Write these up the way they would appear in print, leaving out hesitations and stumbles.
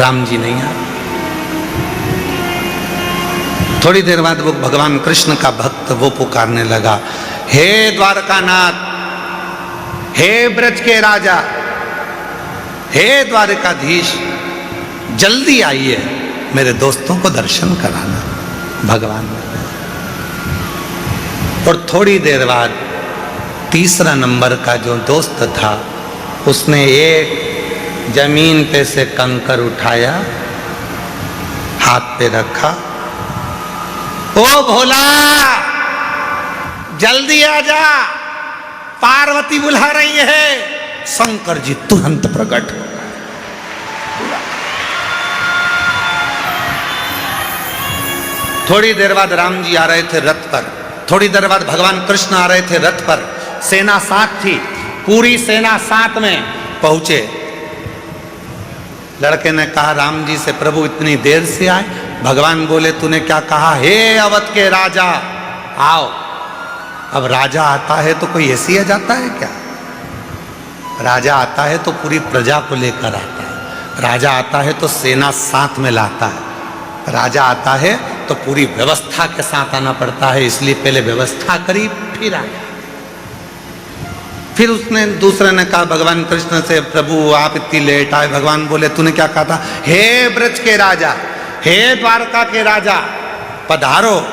राम जी नहीं आए। थोड़ी देर बाद वो भगवान कृष्ण का भक्त वो पुकारने लगा, हे द्वारकानाथ, हे ब्रज के राजा, हे द्वारकाधीश, जल्दी आइए, मेरे दोस्तों को दर्शन कराना। भगवान और थोड़ी देर बाद तीसरा नंबर का जो दोस्त था उसने एक जमीन पे से कंकर उठाया, हाथ पे रखा, ओ भोला जल्दी आ जा, पार्वती बुला रही है। शंकर जी तुरंत प्रकट हो गए। थोड़ी देर बाद राम जी आ रहे थे रथ पर, थोड़ी देर बाद भगवान कृष्ण आ रहे थे रथ पर, सेना साथ थी, पूरी सेना साथ में पहुंचे। लड़के ने कहा राम जी से, प्रभु इतनी देर से आए? भगवान बोले, तूने क्या कहा? हे अवध के राजा आओ। अब राजा आता है तो कोई ऐसी आ जाता है क्या? राजा आता है तो पूरी प्रजा को लेकर आता है, राजा आता है तो सेना साथ में लाता है, राजा आता है तो पूरी व्यवस्था के साथ आना पड़ता है, इसलिए पहले व्यवस्था करी फिर आया। फिर उसने दूसरे ने कहा भगवान कृष्ण से, प्रभु आप इतनी लेट आए। भगवान बोले, तूने क्या कहा था? हे ब्रज के राजा, हे द्वारका के राजा, पधारो।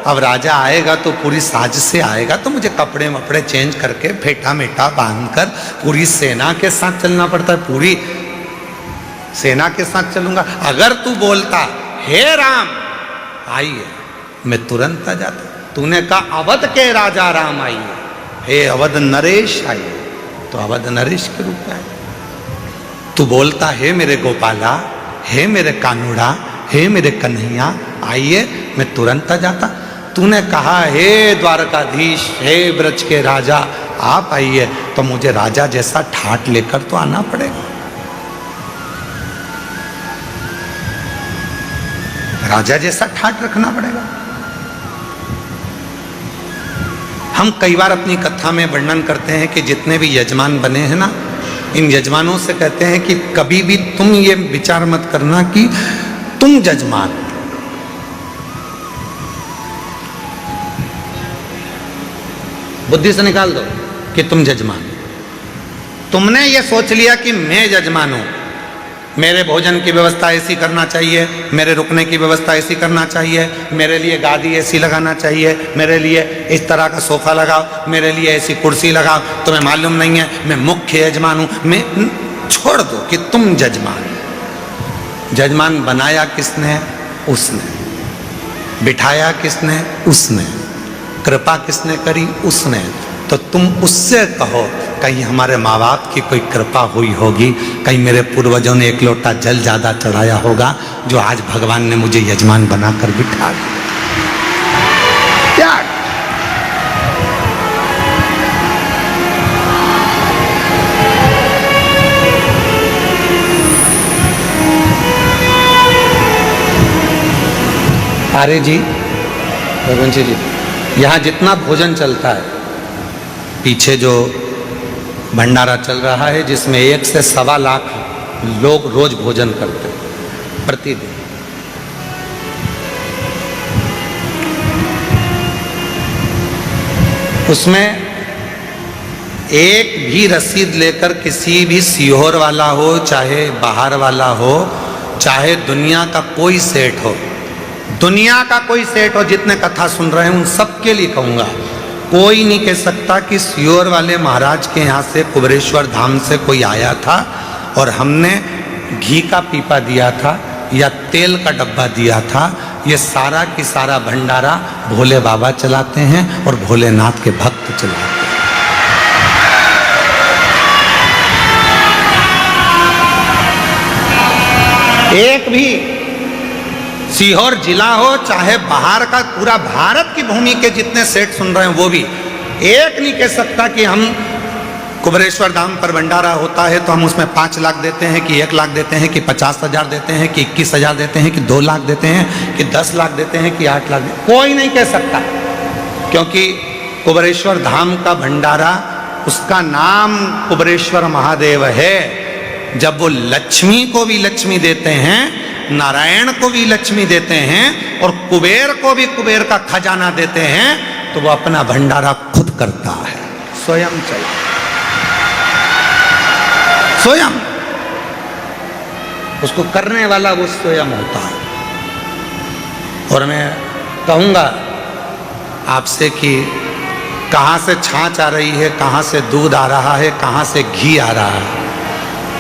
अब राजा आएगा तो पूरी साज से आएगा, तो मुझे कपड़े वपड़े चेंज करके फेटा मेटा बांधकर पूरी सेना के साथ चलना पड़ता है, पूरी सेना के साथ चलूंगा। अगर तू बोलता हे राम आइए, मैं तुरंत आ जाता। तूने कहा अवध के राजा राम आइए, हे अवध नरेश आइए, तो अवध नरेश के रूप में आए। तू बोलता हे मेरे गोपाला, हे मेरे कानूड़ा, हे मेरे कन्हैया आइए, मैं तुरंत आ जाता। तूने कहा हे द्वारकाधीश, हे ब्रज के राजा आप आइए, तो मुझे राजा जैसा ठाट लेकर तो आना पड़ेगा, राजा जैसा ठाट रखना पड़ेगा। हम कई बार अपनी कथा में वर्णन करते हैं कि जितने भी यजमान बने हैं ना, इन यजमानों से कहते हैं कि कभी भी तुम ये विचार मत करना कि तुम जजमान, बुद्धि से निकाल दो कि तुम जजमान। तुमने ये सोच लिया कि मैं जजमान हूं, मेरे भोजन की व्यवस्था ऐसी करना चाहिए, मेरे रुकने की व्यवस्था ऐसी करना चाहिए, मेरे लिए गादी ऐसी लगाना चाहिए, मेरे लिए इस तरह का सोफा लगाओ, मेरे लिए ऐसी कुर्सी लगाओ। तुम्हें मालूम नहीं है मैं मुख्य यजमान हूं। मैं छोड़ दो कि तुम जजमान। जजमान बनाया किसने? उसने। बिठाया किसने? उसने। कृपा किसने करी? उसने। तो तुम उससे कहो कहीं हमारे माँ बाप की कोई कृपा हुई होगी, कहीं मेरे पूर्वजों ने एक लोटा जल ज्यादा चढ़ाया होगा, जो आज भगवान ने मुझे यजमान बनाकर बिठा दिया। अरे जी रघुवंशी जी, यहाँ जितना भोजन चलता है, पीछे जो भंडारा चल रहा है जिसमें 1 से 1.25 लाख लोग रोज भोजन करते हैं प्रतिदिन, उसमें एक भी रसीद लेकर किसी भी सीहोर वाला हो, चाहे बाहर वाला हो, चाहे दुनिया का कोई सेठ हो, दुनिया का कोई सेठ हो, जितने कथा सुन रहे हैं उन सबके लिए कहूँगा, कोई नहीं कह सकता कि सीहोर वाले महाराज के यहाँ से कुबेरेश्वर धाम से कोई आया था और हमने घी का पीपा दिया था या तेल का डब्बा दिया था। ये सारा की सारा भंडारा भोले बाबा चलाते हैं और भोलेनाथ के भक्त चलाते हैं। एक भी सीहोर जिला हो, चाहे बाहर का, पूरा भारत की भूमि के जितने सेठ सुन रहे हैं वो भी एक नहीं कह सकता कि हम कुबेरेश्वर धाम पर भंडारा होता है तो हम उसमें 5 लाख देते हैं कि 1 लाख देते हैं कि 50,000 देते हैं कि 21,000 देते हैं कि 2 लाख देते हैं कि 10 लाख देते हैं कि 8 लाख देते हैं। कोई नहीं कह सकता, क्योंकि कुबेरेश्वर धाम का भंडारा, उसका नाम कुबेरेश्वर महादेव है जब वो लक्ष्मी को भी लक्ष्मी देते हैं, नारायण को भी लक्ष्मी देते हैं और कुबेर को भी कुबेर का खजाना देते हैं, तो वो अपना भंडारा खुद करता है, स्वयं चला, स्वयं। उसको करने वाला वो स्वयं होता है। और मैं कहूँगा आपसे कि कहाँ से छाछ आ रही है, कहाँ से दूध आ रहा है, कहाँ से घी आ रहा है,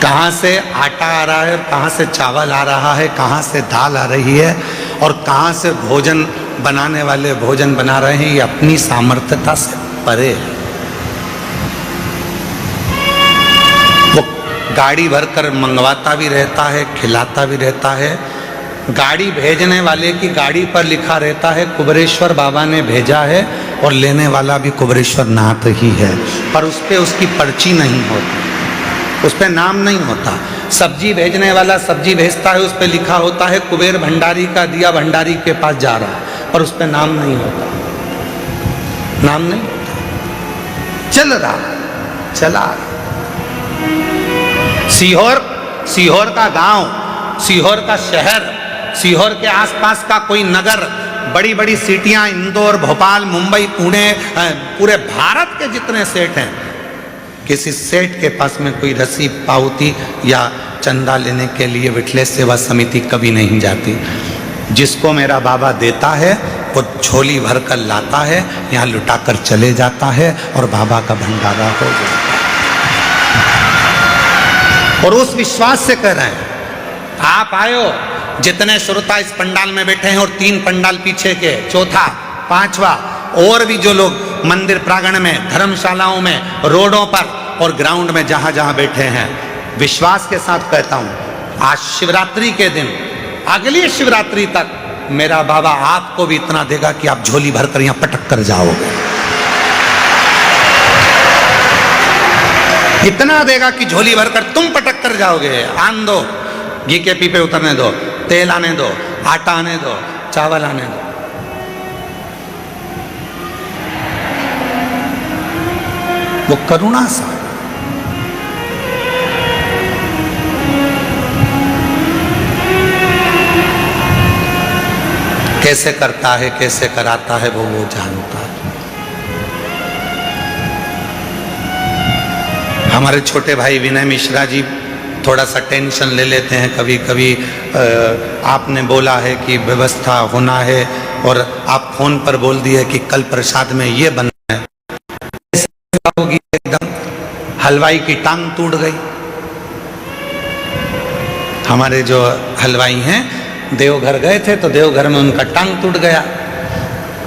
कहाँ से आटा आ रहा है, कहाँ से चावल आ रहा है, कहाँ से दाल आ रही है और कहाँ से भोजन बनाने वाले भोजन बना रहे हैं, ये अपनी सामर्थ्यता से परे है। वो गाड़ी भरकर मंगवाता भी रहता है, खिलाता भी रहता है। गाड़ी भेजने वाले की गाड़ी पर लिखा रहता है कुबेरेश्वर बाबा ने भेजा है, और लेने वाला भी कुबेरेश्वर नाथ ही है, पर उस पर उसकी पर्ची नहीं होती, उस पर नाम नहीं होता। सब्जी भेजने वाला सब्जी भेजता है, उस पर लिखा होता है कुबेर भंडारी का दिया भंडारी के पास जा रहा है, पर उस पर नाम नहीं होता, नाम नहीं होता। चल रहा, चला। सीहोर का गांव, सीहोर का शहर, सीहोर के आसपास का कोई नगर, बड़ी बड़ी सिटियां, इंदौर, भोपाल, मुंबई, पुणे, पूरे भारत के जितने सेठ हैं, किसी सेठ के पास में कोई रसीद, पावती या चंदा लेने के लिए विठलेश सेवा समिति कभी नहीं जाती। जिसको मेरा बाबा देता है वो झोली भर कर लाता है, यहाँ लुटा कर चले जाता है और बाबा का भंडारा हो जाता है। और उस विश्वास से कह रहे हैं, आप आयो, जितने श्रोता इस पंडाल में बैठे हैं और 3 पंडाल पीछे के, चौथा, 5वां, और भी जो लोग मंदिर प्रांगण में, धर्मशालाओं में, रोडों पर और ग्राउंड में जहां जहां बैठे हैं, विश्वास के साथ कहता हूं, आज शिवरात्रि के दिन, अगली शिवरात्रि तक मेरा बाबा आपको भी इतना देगा कि आप झोली भरकर यहां पटक कर जाओगे। इतना देगा कि झोली भरकर तुम पटक कर जाओगे। आन दो, घी के पीपे उतरने दो, तेल आने दो, आटा आने दो, चावल आने दो। वो करुणा सा, कैसे करता है, कैसे कराता है, वो जानता है। हमारे छोटे भाई विनय मिश्रा जी थोड़ा सा टेंशन ले लेते हैं कभी कभी। आपने बोला है कि व्यवस्था होना है और आप फोन पर बोल दिए कि कल प्रसाद में ये बनना है, होगी एकदम हलवाई की टांग टूट गई। हमारे जो हलवाई हैं देवघर गए थे, तो देवघर में उनका टांग टूट गया,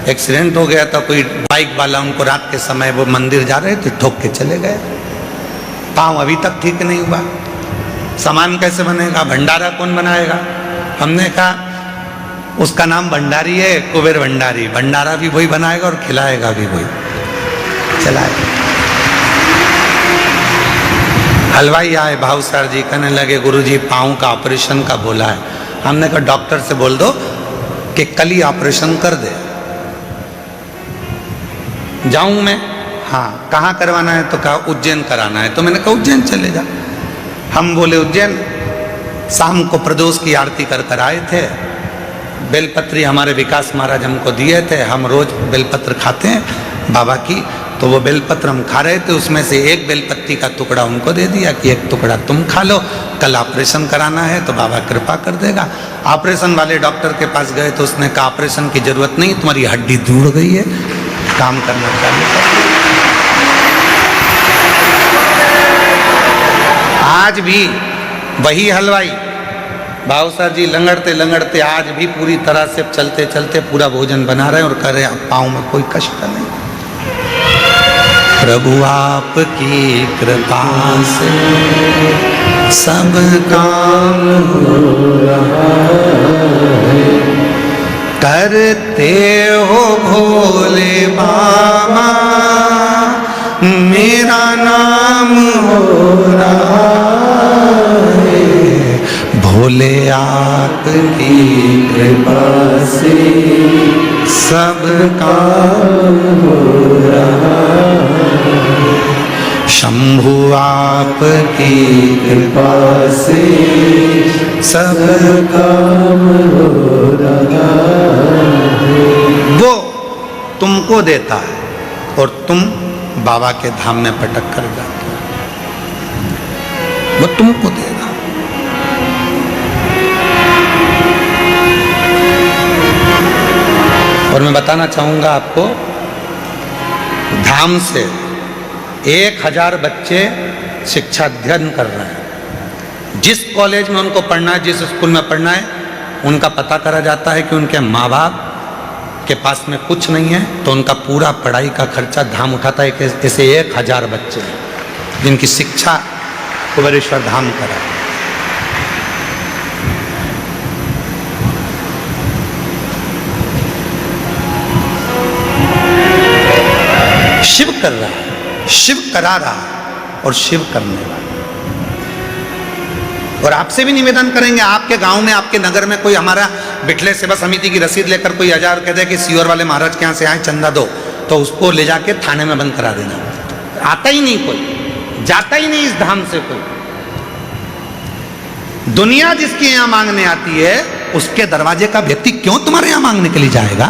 एक्सीडेंट हो गया था। कोई बाइक वाला उनको रात के समय, वो मंदिर जा रहे थे, ठोक के चले गए। पाँव अभी तक ठीक नहीं हुआ। सामान कैसे बनेगा, भंडारा कौन बनाएगा? हमने कहा उसका नाम भंडारी है, कुबेर भंडारी। भंडारा भी वही बनाएगा और खिलाएगा भी वही, चलाएगा। हलवाई आए, भाव सर जी कहने लगे गुरुजी पाँव का ऑपरेशन का बोला है। हमने कहा डॉक्टर से बोल दो कि कल ही ऑपरेशन कर दे। जाऊं मैं? हाँ। कहाँ करवाना है? तो कहा उज्जैन कराना है। तो मैंने कहा उज्जैन चले जा। हम बोले उज्जैन। शाम को प्रदोष की आरती कर कर आए थे। बेलपत्री हमारे विकास महाराज हमको दिए थे, हम रोज बेलपत्र खाते हैं बाबा की। तो वो बेलपत्र हम खा रहे थे, उसमें से एक बेलपत्ती का टुकड़ा उनको दे दिया कि एक टुकड़ा तुम खा लो, कल ऑपरेशन कराना है तो बाबा कृपा कर देगा। ऑपरेशन वाले डॉक्टर के पास गए तो उसने कहा ऑपरेशन की जरूरत नहीं, तुम्हारी हड्डी जुड़ गई है, काम करना चाहिए। आज भी वही हलवाई भाव सर जी लंगड़ते लंगड़ते आज भी पूरी तरह से चलते चलते पूरा भोजन बना रहे हैं और कह रहे हैं पाँव में कोई कष्ट नहीं। प्रभु आपकी कृपा से सब काम हो रहा है, करते हो भोले बाबा मेरा नाम हो रहा है, भोले आपकी कृपा से सब काम हो रहा है। शंभु आपकी कृपा से सब काम हो रहा है। वो तुमको देता है और तुम बाबा के धाम में पटक कर जाते हो, वो तुमको देगा। और मैं बताना चाहूंगा आपको, धाम से 1000 बच्चे शिक्षा अध्ययन कर रहे हैं। जिस कॉलेज में उनको पढ़ना है, जिस स्कूल में पढ़ना है, उनका पता करा जाता है कि उनके माँ बाप के पास में कुछ नहीं है, तो उनका पूरा पढ़ाई का खर्चा धाम उठाता है। ऐसे 1000 बच्चे जिनकी शिक्षा कुबेरेश्वर धाम करा। शिव कर रहा है, शिव करा रहा है और शिव करने वाला। और आपसे भी निवेदन करेंगे, आपके गांव में, आपके नगर में कोई हमारा बिठले सेवा समिति की रसीद लेकर कोई 1000 कह दे कि सीवर वाले महाराज के यहाँ से आए चंदा दो, तो उसको ले जाके थाने में बंद करा देना। आता ही नहीं कोई, जाता ही नहीं इस धाम से कोई। दुनिया जिसके यहाँ मांगने आती है, उसके दरवाजे का व्यक्ति क्यों तुम्हारे यहाँ मांगने के लिए जाएगा?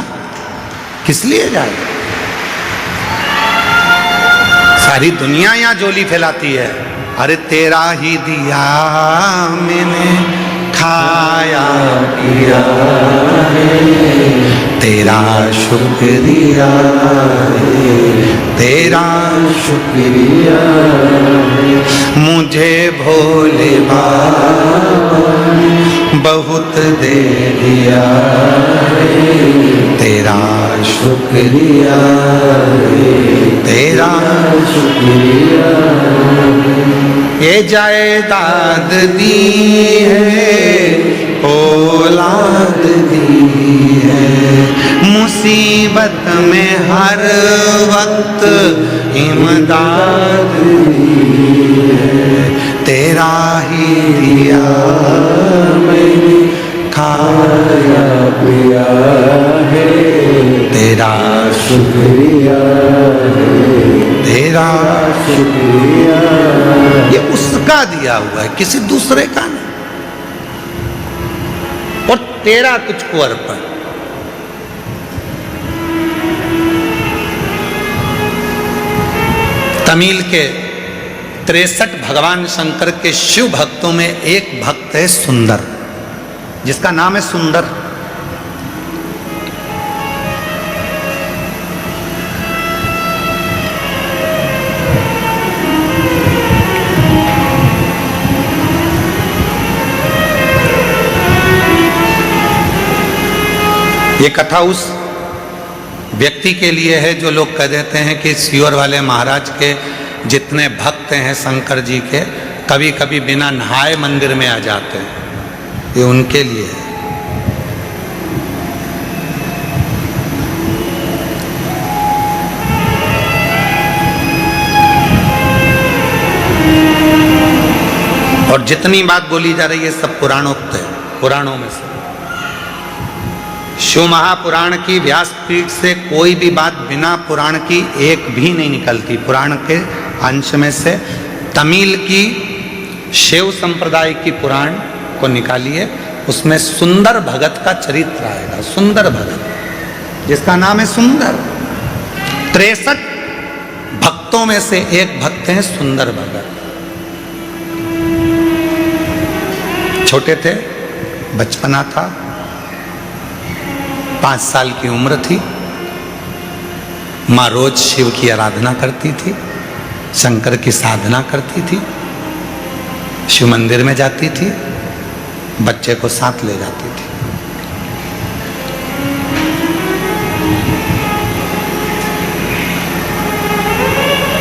किस लिए जाएगा? सारी दुनिया यहाँ जोली फैलाती है, अरे तेरा ही दिया मैंने खाया पिया है, तेरा शुक्रिया है, तेरा शुक्रिया है। मुझे भोले बाबा बहुत दे दिया है, तेरा शुक्रिया है, तेरा शुक्रिया। ये जायदाद दी है, औलाद दी है, मुसीबत में हर वक्त इमदाद दी है, तेरा ही दिया मैंने खाया पिया है, तेरा शुक्रिया है, तेरा शुक्रिया। ये उसका दिया हुआ है, किसी दूसरे का नहीं। और तेरा तुझको अर्पण। तमिल के 63 भगवान शंकर के शिव भक्तों में एक भक्त है सुंदर, जिसका नाम है सुंदर। ये कथा उस व्यक्ति के लिए है जो लोग कह देते हैं कि सीवर वाले महाराज के जितने भक्त हैं शंकर जी के, कभी कभी बिना नहाए मंदिर में आ जाते हैं। ये उनके लिए है। और जितनी बात बोली जा रही है सब पुराणोक्त है, पुराणों में से। शिव महापुराण की व्यासपीठ से कोई भी बात बिना पुराण की एक भी नहीं निकलती। पुराण के अंश में से तमिल की शिव संप्रदाय की पुराण को निकालिए, उसमें सुंदर भगत का चरित्र आएगा। सुंदर भगत, जिसका नाम है सुंदर। 63 भक्तों में से एक भक्त हैं सुंदर भगत। छोटे थे, बचपना था, 5 साल की उम्र थी। माँ रोज शिव की आराधना करती थी, शंकर की साधना करती थी, शिव मंदिर में जाती थी, बच्चे को साथ ले जाती थी।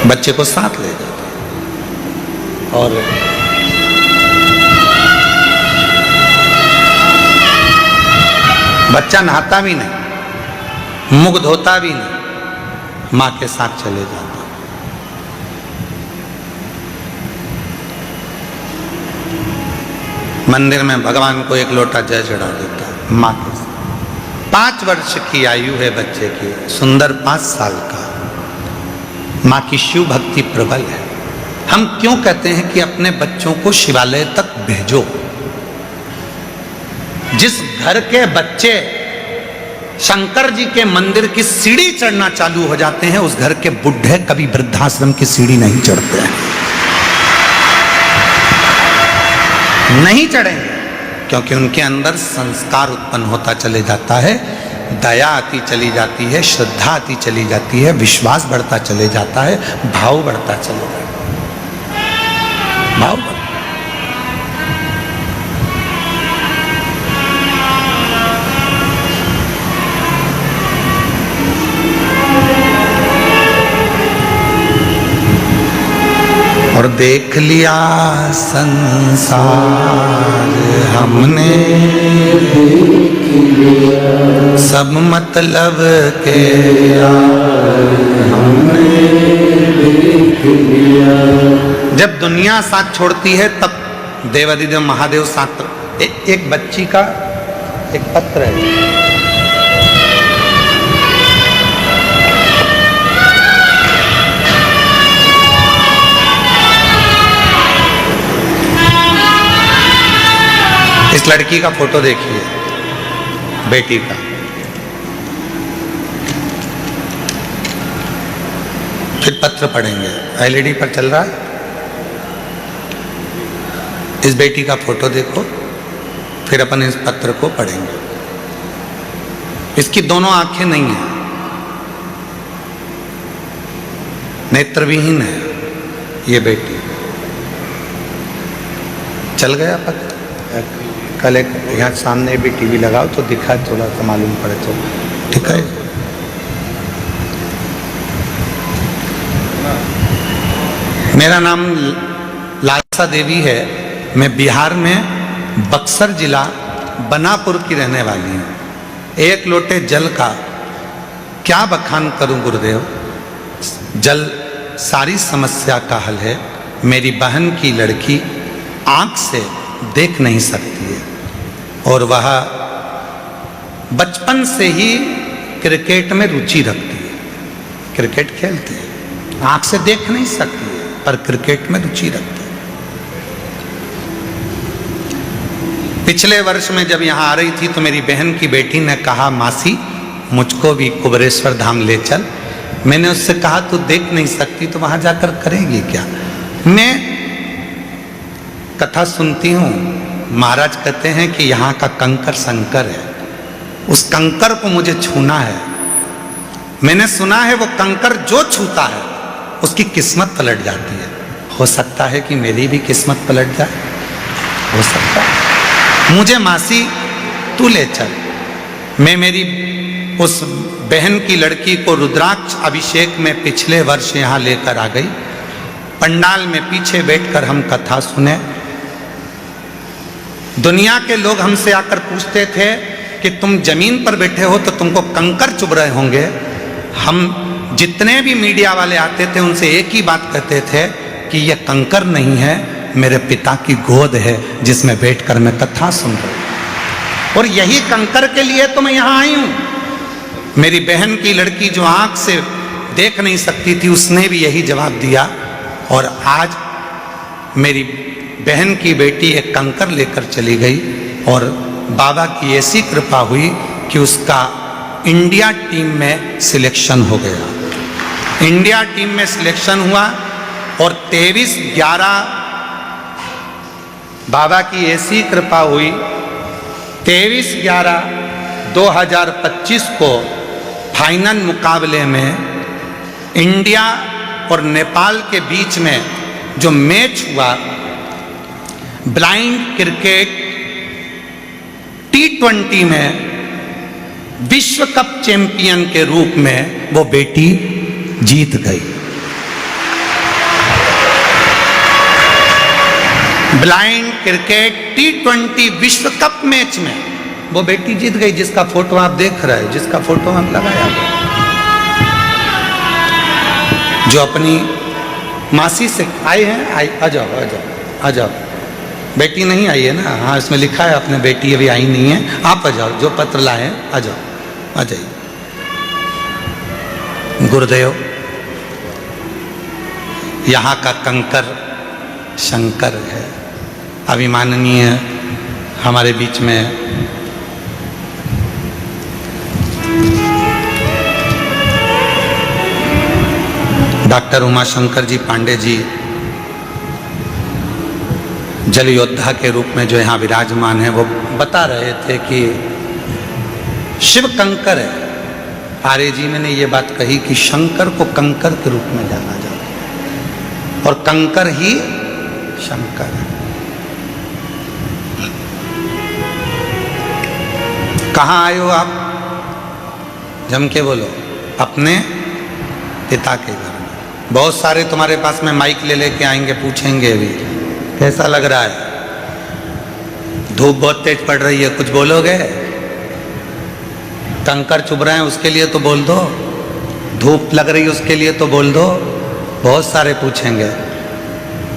बच्चे को साथ ले जाती और बच्चा नहाता भी नहीं, मुख धोता भी नहीं, माँ के साथ चले जाता। मंदिर में भगवान को एक लोटा जल चढ़ा देता माँ के साथ। 5 वर्ष की आयु है बच्चे की, सुंदर 5 साल का। माँ की शिव भक्ति प्रबल है। हम क्यों कहते हैं कि अपने बच्चों को शिवालय तक भेजो? जिस घर के बच्चे शंकर जी के मंदिर की सीढ़ी चढ़ना चालू हो जाते हैं, उस घर के बुढ़े कभी वृद्धाश्रम की सीढ़ी नहीं चढ़ते हैं, नहीं चढ़ेंगे, क्योंकि उनके अंदर संस्कार उत्पन्न होता चले जाता है, दया आती चली जाती है, श्रद्धा आती चली जाती है, विश्वास बढ़ता चले जाता है, भाव बढ़ता चले जाता है, भाव बढ़ता। और देख लिया संसार हमने, देख लिया सब मतलब के हमने देख लिया। जब दुनिया साथ छोड़ती है तब देवादिदेव महादेव साथ। एक बच्ची का एक पत्र है, इस लड़की का फोटो देखिए, बेटी का। फिर पत्र पढ़ेंगे, एलईडी पर चल रहा है। इस बेटी का फोटो देखो, फिर अपन इस पत्र को पढ़ेंगे। इसकी दोनों आंखें नहीं है, नेत्रविहीन है ये बेटी। चल गया पत्र। कल एक यहाँ सामने भी टीवी लगाओ तो दिखा, थोड़ा सा मालूम पड़े तो ठीक है। मेरा नाम लालसा देवी है। मैं बिहार में बक्सर जिला बनापुर की रहने वाली हूँ। एक लोटे जल का क्या बखान करूं गुरुदेव। जल सारी समस्या का हल है। मेरी बहन की लड़की आंख से देख नहीं सकती है और वह बचपन से ही क्रिकेट में रुचि रखती है, क्रिकेट खेलती है। आंख से देख नहीं सकती है पर क्रिकेट में रुचि रखती है। पिछले वर्ष में जब यहाँ आ रही थी तो मेरी बहन की बेटी ने कहा, मासी मुझको भी कुबेरेश्वर धाम ले चल। मैंने उससे कहा तू देख नहीं सकती तो वहां जाकर करेगी क्या। मैं कथा सुनती हूँ, महाराज कहते हैं कि यहाँ का कंकर शंकर है, उस कंकर को मुझे छूना है। मैंने सुना है वो कंकर जो छूता है उसकी किस्मत पलट जाती है। हो सकता है कि मेरी भी किस्मत पलट जाए, हो सकता है। मुझे मासी तू ले चल। मैं मेरी उस बहन की लड़की को रुद्राक्ष अभिषेक में पिछले वर्ष यहाँ लेकर आ गई। पंडाल में पीछे बैठकर हम कथा सुने। दुनिया के लोग हमसे आकर पूछते थे कि तुम जमीन पर बैठे हो तो तुमको कंकर चुभ रहे होंगे। हम जितने भी मीडिया वाले आते थे उनसे एक ही बात कहते थे कि यह कंकर नहीं है, मेरे पिता की गोद है जिसमें बैठकर मैं कथा सुन रहा हूं। और यही कंकर के लिए तो मैं यहाँ आई हूं। मेरी बहन की लड़की जो आंख से देख नहीं सकती थी उसने भी यही जवाब दिया। और आज मेरी बहन की बेटी एक कंकर लेकर चली गई और बाबा की ऐसी कृपा हुई कि उसका इंडिया टीम में सिलेक्शन हो गया। इंडिया टीम में सिलेक्शन हुआ और 23/11 बाबा की ऐसी कृपा हुई, 23/11/2025 को फाइनल मुकाबले में इंडिया और नेपाल के बीच में जो मैच हुआ, ब्लाइंड क्रिकेट T20 में विश्व कप चैंपियन के रूप में वो बेटी जीत गई। ब्लाइंड क्रिकेट T20 विश्व कप मैच में वो बेटी जीत गई, जिसका फोटो आप देख रहे हैं, जिसका फोटो हम लगाया गया, जो अपनी मासी से आए हैं। आ जाओ आ जाओ आ जाओ। बेटी नहीं आई है ना? हाँ, इसमें लिखा है अपने बेटी अभी आई नहीं है। आप आ जाओ, जो पत्र लाए आ जाओ, आ जाइए। गुरुदेव यहाँ का कंकर शंकर है। अभिमाननीय हमारे बीच में डॉक्टर उमाशंकर जी पांडे जी जल योद्धा के रूप में जो यहाँ विराजमान है, वो बता रहे थे कि शिव कंकर है। आर्य जी ने ये बात कही कि शंकर को कंकर के रूप में जाना जाता है और कंकर ही शंकर है। कहाँ आए हो आप? जम के बोलो। अपने पिता के घर में। बहुत सारे तुम्हारे पास में माइक ले लेके आएंगे, पूछेंगे अभी कैसा लग रहा है, धूप बहुत तेज पड़ रही है, कुछ बोलोगे? कंकर चुभ रहे हैं उसके लिए तो बोल दो, धूप लग रही है उसके लिए तो बोल दो। बहुत सारे पूछेंगे।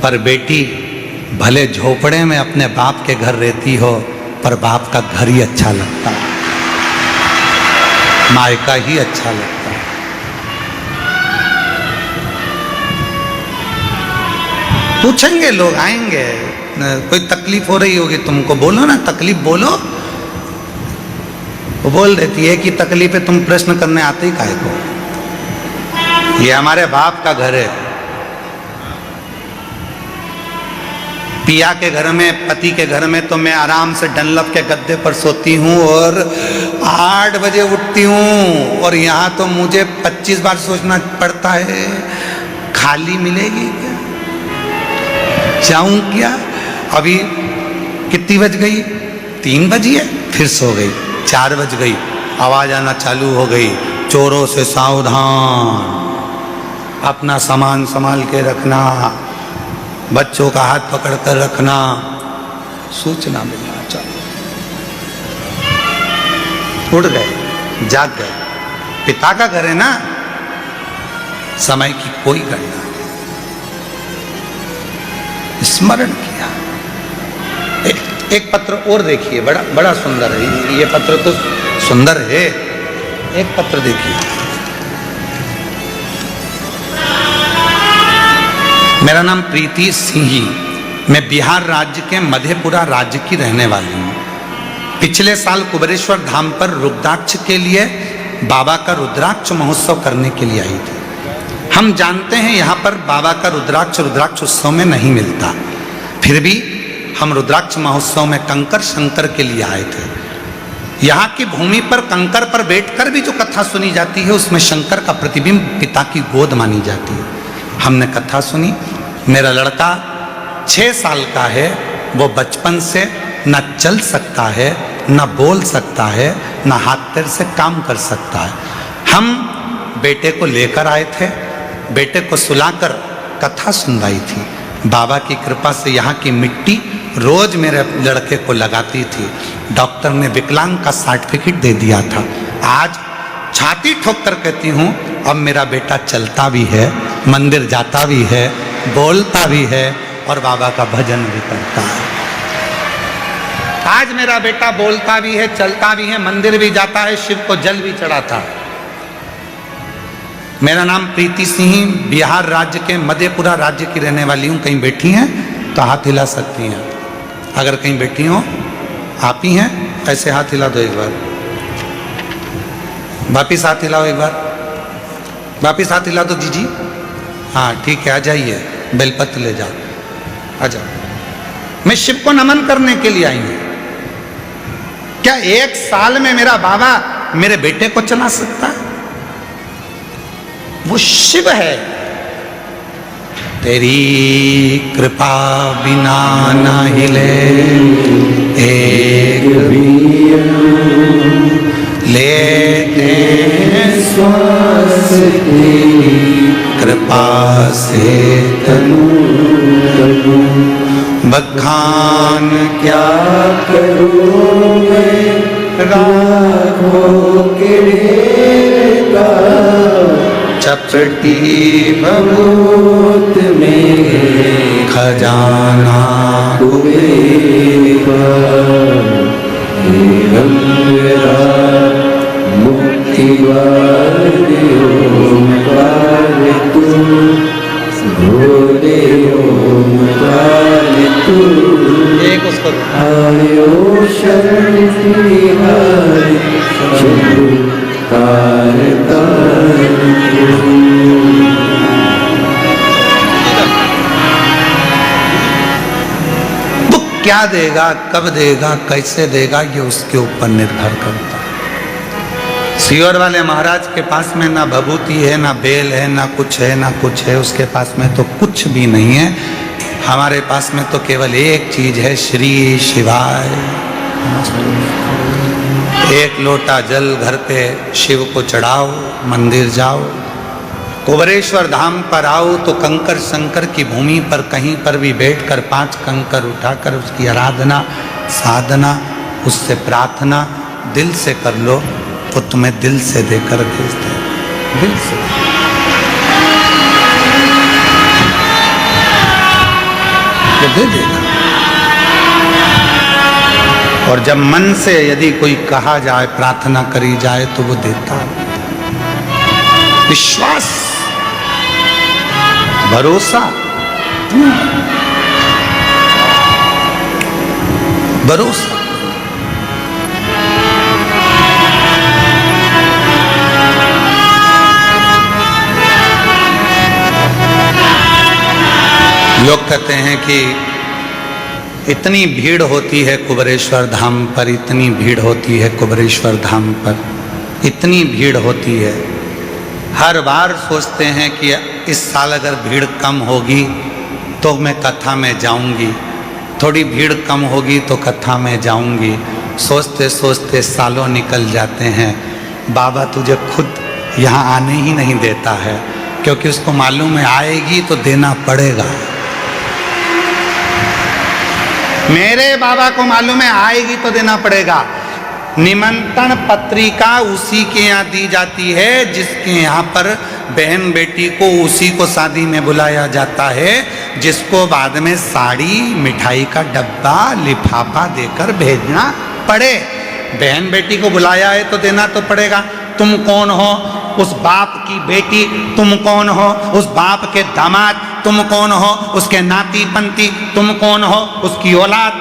पर बेटी भले झोपड़े में अपने बाप के घर रहती हो, पर बाप का घर ही अच्छा लगता है, मायका ही अच्छा लगता है। पूछेंगे लोग, आएंगे। कोई तकलीफ हो रही होगी तुमको, बोलो ना, तकलीफ बोलो। वो बोल देती है कि तकलीफ है, तुम प्रश्न करने आते ही काहे को? ये हमारे बाप का घर है। पिया के घर में, पति के घर में तो मैं आराम से डनलप के गद्दे पर सोती हूँ और 8 बजे उठती हूँ, और यहाँ तो मुझे 25 बार सोचना पड़ता है खाली मिलेगी क्या, जाऊं क्या? अभी कितनी बज गई? 3 बजी है। फिर सो गई। 4 बज गई, आवाज आना चालू हो गई, चोरों से सावधान, अपना सामान संभाल के रखना, बच्चों का हाथ पकड़ कर रखना, सूचना मिलना चालू। उठ गए, जाग गए। पिता का घर है ना, समय की कोई गणना नहीं। स्मरण किया। एक पत्र और देखिए, बड़ा सुंदर है ये पत्र, तो सुंदर है। एक पत्र देखिए। मेरा नाम प्रीति सिंही, मैं बिहार राज्य के मधेपुरा राज्य की रहने वाली हूँ। पिछले साल कुबेरेश्वर धाम पर रुद्राक्ष के लिए बाबा का रुद्राक्ष महोत्सव करने के लिए आई थी। हम जानते हैं यहाँ पर बाबा का रुद्राक्ष उत्सव में नहीं मिलता, फिर भी हम रुद्राक्ष महोत्सव में कंकर शंकर के लिए आए थे। यहाँ की भूमि पर कंकर पर बैठकर भी जो कथा सुनी जाती है, उसमें शंकर का प्रतिबिंब पिता की गोद मानी जाती है। हमने कथा सुनी। मेरा लड़का 6 साल का है, वो बचपन से न चल सकता है, न बोल सकता है, न हाथ पैर से काम कर सकता है। हम बेटे को लेकर आए थे, बेटे को सुलाकर कथा सुनवाई थी। बाबा की कृपा से यहाँ की मिट्टी रोज मेरे लड़के को लगाती थी। डॉक्टर ने विकलांग का सर्टिफिकेट दे दिया था। आज छाती ठोक कर कहती हूँ, अब मेरा बेटा चलता भी है, मंदिर जाता भी है, बोलता भी है और बाबा का भजन भी करता है। आज मेरा बेटा बोलता भी है, चलता भी है, मंदिर भी जाता है, शिव को जल भी चढ़ाता है। मेरा नाम प्रीति सिंह, बिहार राज्य के मधेपुरा राज्य की रहने वाली हूँ। कहीं बैठी हैं तो हाथ हिला सकती हैं। अगर कहीं बैठी हो, आप ही हैं, ऐसे हाथ हिला दो एक बार, वापिस हाथ हिलाओ एक बार, वापिस हाथ हिला दो जीजी। हाँ ठीक है, आ जाइए, बेलपत्र ले जाओ, आ जाओ। मैं शिव को नमन करने के लिए आई हूँ। क्या 1 साल में मेरा बाबा मेरे बेटे को चला सकता है? वो शिव है। तेरी कृपा बिना न हिले एक भी लेते श्वास, तेरी कृपा से तनु बखान क्या करूं मैं, राखों के ढेर का चपटी भभूत में खजाना कुबेर मुक्ति वाले स्वरूप। आयो शरण तिहारी शंभु कारता। वो क्या देगा, कब देगा, कैसे देगा, ये उसके ऊपर निर्भर करता है। सियोर वाले महाराज के पास में ना भभूति है, ना बेल है, ना कुछ है, ना कुछ है, उसके पास में तो कुछ भी नहीं है। हमारे पास में तो केवल एक चीज है, श्री शिवाय। एक लोटा जल घर पे शिव को चढ़ाओ, मंदिर जाओ, कुबरेश्वर धाम पर आओ तो कंकर शंकर की भूमि पर कहीं पर भी बैठकर 5 कंकर उठाकर उसकी आराधना साधना, उससे प्रार्थना दिल से कर लो, वो तुम्हें दिल से देकर भेजते हैं, दिल से। वो दे देगा। और जब मन से यदि कोई कहा जाए, प्रार्थना करी जाए तो वो देता है। विश्वास, भरोसा, भरोसा। लोग कहते हैं कि इतनी भीड़ होती है कुबरेश्वर धाम पर, इतनी भीड़ होती है कुबरेश्वर धाम पर, इतनी भीड़ होती है। हर बार सोचते हैं कि इस साल अगर भीड़ कम होगी तो मैं कथा में जाऊंगी, थोड़ी भीड़ कम होगी तो कथा में जाऊंगी। सोचते सोचते सालों निकल जाते हैं। बाबा तुझे खुद यहाँ आने ही नहीं देता है, क्योंकि उसको मालूम है आएगी तो देना पड़ेगा। मेरे बाबा को मालूम है आएगी तो देना पड़ेगा। निमंत्रण पत्रिका उसी के यहाँ दी जाती है जिसके यहाँ पर बहन बेटी को उसी को शादी में बुलाया जाता है, जिसको बाद में साड़ी, मिठाई का डब्बा, लिफाफा देकर भेजना पड़े। बहन बेटी को बुलाया है तो देना तो पड़ेगा। तुम कौन हो? उस बाप की बेटी। तुम कौन हो? उस बाप के दामाद। तुम कौन हो? उसके नाती पंती। तुम कौन हो? उसकी औलाद।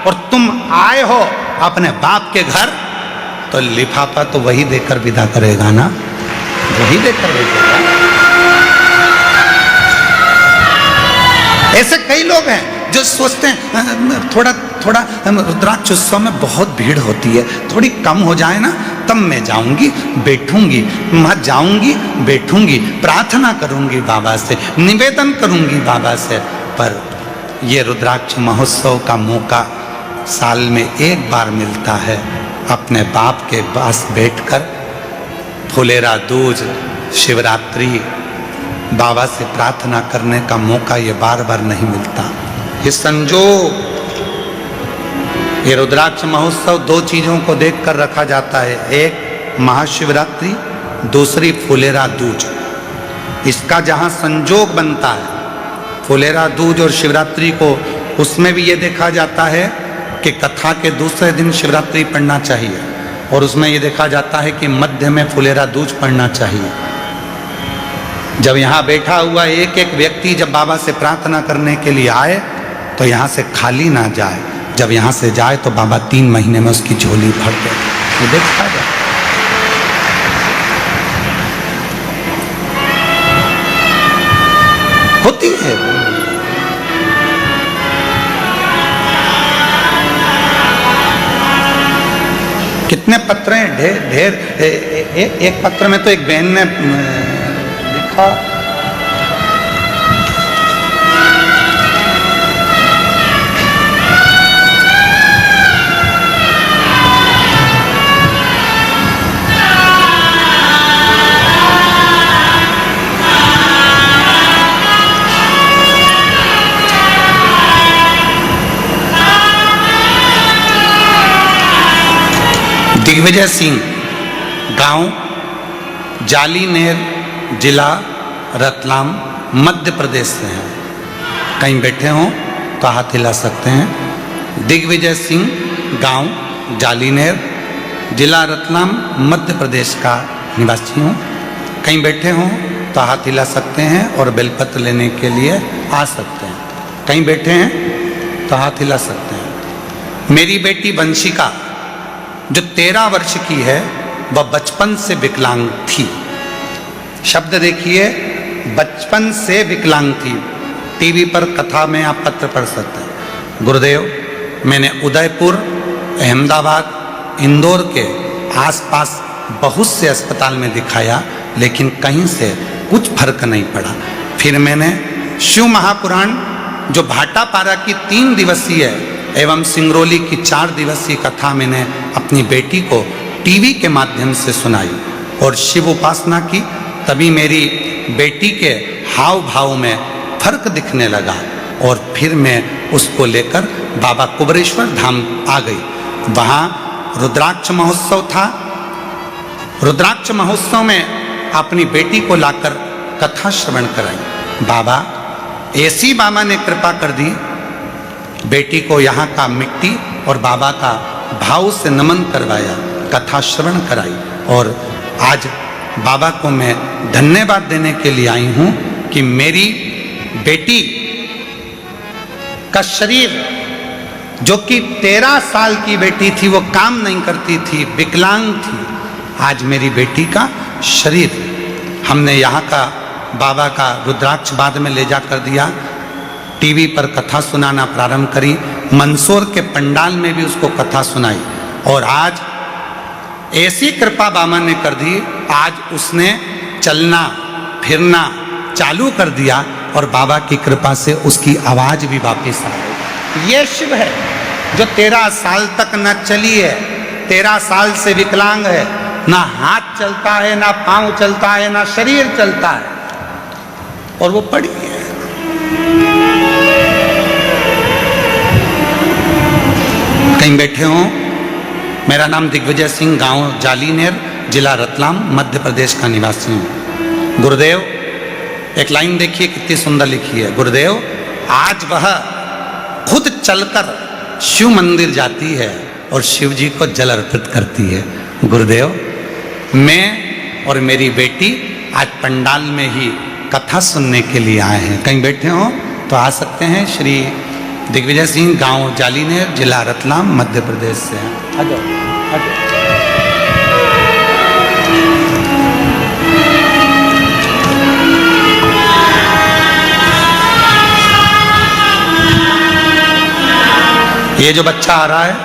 और तुम आए हो अपने बाप के घर, तो लिफाफा तो वही देकर विदा करेगा ना, वही देकर भेजेगा। ऐसे कई लोग हैं जो सोचते हैं थोड़ा थोड़ा रुद्राक्ष उत्सव में बहुत भीड़ होती है, थोड़ी कम हो जाए ना तब मैं जाऊंगी, बैठूंगी, मैं जाऊंगी, बैठूंगी, प्रार्थना करूंगी बाबा से, निवेदन करूंगी बाबा से। पर ये रुद्राक्ष महोत्सव का मौका साल में एक बार मिलता है। अपने बाप के पास बैठकर फुलेरा दूज, शिवरात्रि, बाबा से प्रार्थना करने का मौका ये बार बार नहीं मिलता। ये संजोग, ये रुद्राक्ष महोत्सव 2 चीजों को देखकर रखा जाता है, एक महाशिवरात्रि, दूसरी फुलेरा दूज। इसका जहां संजोग बनता है फुलेरा दूज और शिवरात्रि को, उसमें भी ये देखा जाता है कि कथा के दूसरे दिन शिवरात्रि पढ़ना चाहिए, और उसमें ये देखा जाता है कि मध्य में फुलेरा दूज पढ़ना चाहिए। जब यहाँ बैठा हुआ एक एक व्यक्ति जब बाबा से प्रार्थना करने के लिए आए तो यहाँ से खाली ना जाए। जब यहाँ से जाए तो बाबा 3 महीने में उसकी झोली भर दे। ये देखा जाए। होती है। कितने पत्र हैं, ढेर ढेर। एक पत्र में तो एक बहन ने लिखा, दिग्विजय सिंह, गांव जालीनेर, जिला रतलाम, मध्य प्रदेश से हैं। कहीं बैठे हों तो हाथ हिला सकते हैं। दिग्विजय सिंह, गांव जालीनेर, जिला रतलाम, मध्य प्रदेश का निवासी हूँ। कहीं बैठे हों तो हाथ हिला सकते हैं और बेलपत्र लेने के लिए आ सकते हैं। कहीं बैठे हैं तो हाथ हिला सकते हैं। मेरी बेटी वंशिका जो 13 वर्ष की है वह बचपन से विकलांग थी। शब्द देखिए, बचपन से विकलांग थी। टीवी पर कथा में आप पत्र पढ़ सकते हैं। गुरुदेव, मैंने उदयपुर, अहमदाबाद, इंदौर के आसपास बहुत से अस्पताल में दिखाया, लेकिन कहीं से कुछ फर्क नहीं पड़ा। फिर मैंने शिव महापुराण जो भाटापारा की 3 दिवसीय एवं सिंगरौली की 4 दिवसीय कथा मैंने अपनी बेटी को टीवी के माध्यम से सुनाई और शिव उपासना की। तभी मेरी बेटी के हाव भाव में फर्क दिखने लगा और फिर मैं उसको लेकर बाबा कुबरेश्वर धाम आ गई। वहाँ रुद्राक्ष महोत्सव था। रुद्राक्ष महोत्सव में अपनी बेटी को लाकर कथा श्रवण कराई। बाबा, ऐसी बाबा ने कृपा कर दी, बेटी को यहाँ का मिट्टी और बाबा का भाव से नमन करवाया, कथा श्रवण कराई और आज बाबा को मैं धन्यवाद देने के लिए आई हूँ कि मेरी बेटी का शरीर, जो कि 13 साल की बेटी थी, वो काम नहीं करती थी, विकलांग थी, आज मेरी बेटी का शरीर हमने यहाँ का बाबा का रुद्राक्ष बाद में ले जा कर दिया। टीवी पर कथा सुनाना प्रारंभ करी। मंदसौर के पंडाल में भी उसको कथा सुनाई और आज ऐसी कृपा बाबा ने कर दी, आज उसने चलना फिरना चालू कर दिया और बाबा की कृपा से उसकी आवाज भी वापस आ गई। ये शिव है जो 13 साल तक न चली है, 13 साल से विकलांग है, ना हाथ चलता है, ना पांव चलता है, ना शरीर चलता है और वो पड़ी है। कहीं बैठे हो। मेरा नाम दिग्विजय सिंह, गांव जालीनेर, जिला रतलाम, मध्य प्रदेश का निवासी हूँ। गुरुदेव, एक लाइन देखिए कितनी सुंदर लिखी है। गुरुदेव, आज वह खुद चलकर शिव मंदिर जाती है और शिव जी को जल अर्पित करती है। गुरुदेव, मैं और मेरी बेटी आज पंडाल में ही कथा सुनने के लिए आए हैं। कहीं बैठे हो तो आ सकते हैं। श्री दिग्विजय सिंह, गांव जालीनेर, जिला रतलाम, मध्य प्रदेश से हैं। आ जाओ, आ जाओ। ये जो बच्चा आ रहा है,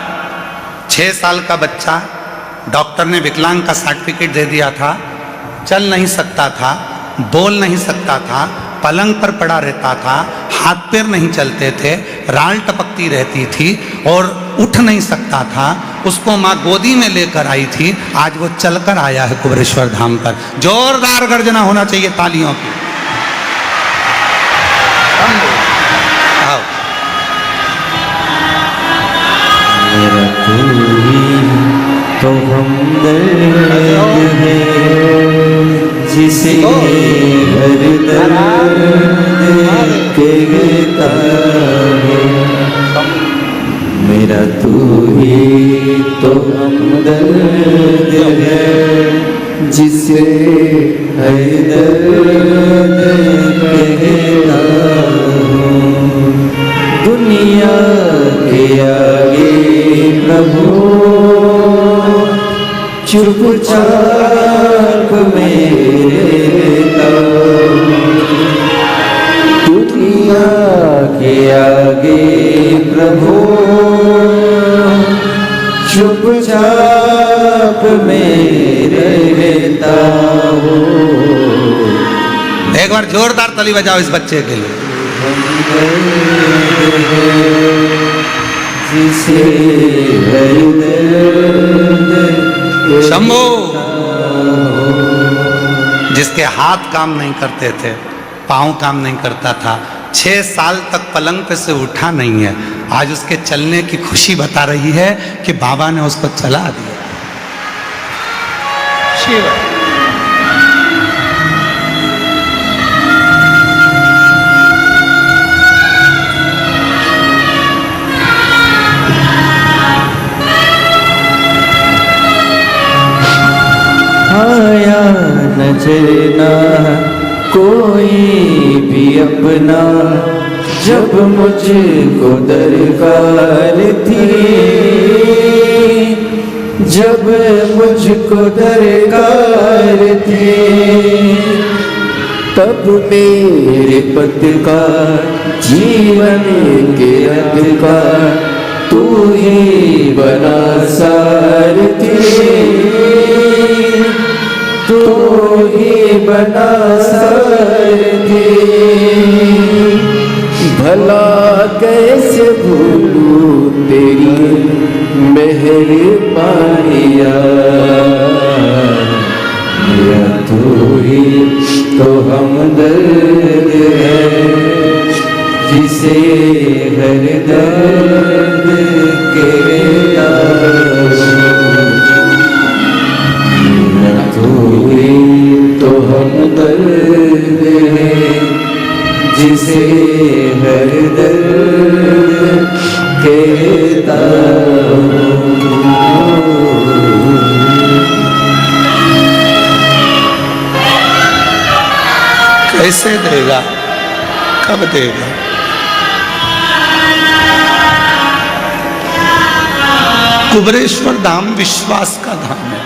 6 साल का बच्चा, डॉक्टर ने विकलांग का सर्टिफिकेट दे दिया था। चल नहीं सकता था, बोल नहीं सकता था, पलंग पर पड़ा रहता था, हाथ पैर नहीं चलते थे, राल टपकती रहती थी और उठ नहीं सकता था। उसको माँ गोदी में लेकर आई थी। आज वो चलकर आया है कुबरेश्वर धाम पर। जोरदार गर्जना होना चाहिए तालियों की। आओ। मेरा तू ही तो हमदर्द है, जिसे हर दर्द कहता है। मेरा तू ही तो हमदर्द है, जिसे हर दर्द कहता हूँ। दुनिया के आगे प्रभु चुपचाप मेरे दुनिया के आगे प्रभु चुपचाप मेरे रहता हो। एक बार जोरदार ताली बजाओ इस बच्चे के लिए। जिसे शंभो, जिसके हाथ काम नहीं करते थे, पाँव काम नहीं करता था, 6 साल तक पलंग पे से उठा नहीं है, आज उसके चलने की खुशी बता रही है कि बाबा ने उसको चला दिया। शिव आया नजर ना कोई भी अपना, जब मुझको दरकार थी, जब मुझको दरकार थी, तब मेरे पत्रकार जीवन के अधिकार तू ही बना सारथी, तू ही बना सारथी। भला कैसे भूलूं तेरी मेहरबानियाँ, या तू ही तो हमदर्द है जिसे हर दर्द के तू ही तो हमदर्द है जिसे हर दर्द के कैसे देगा, कब देगा? कुबरेश्वर धाम विश्वास का धाम है।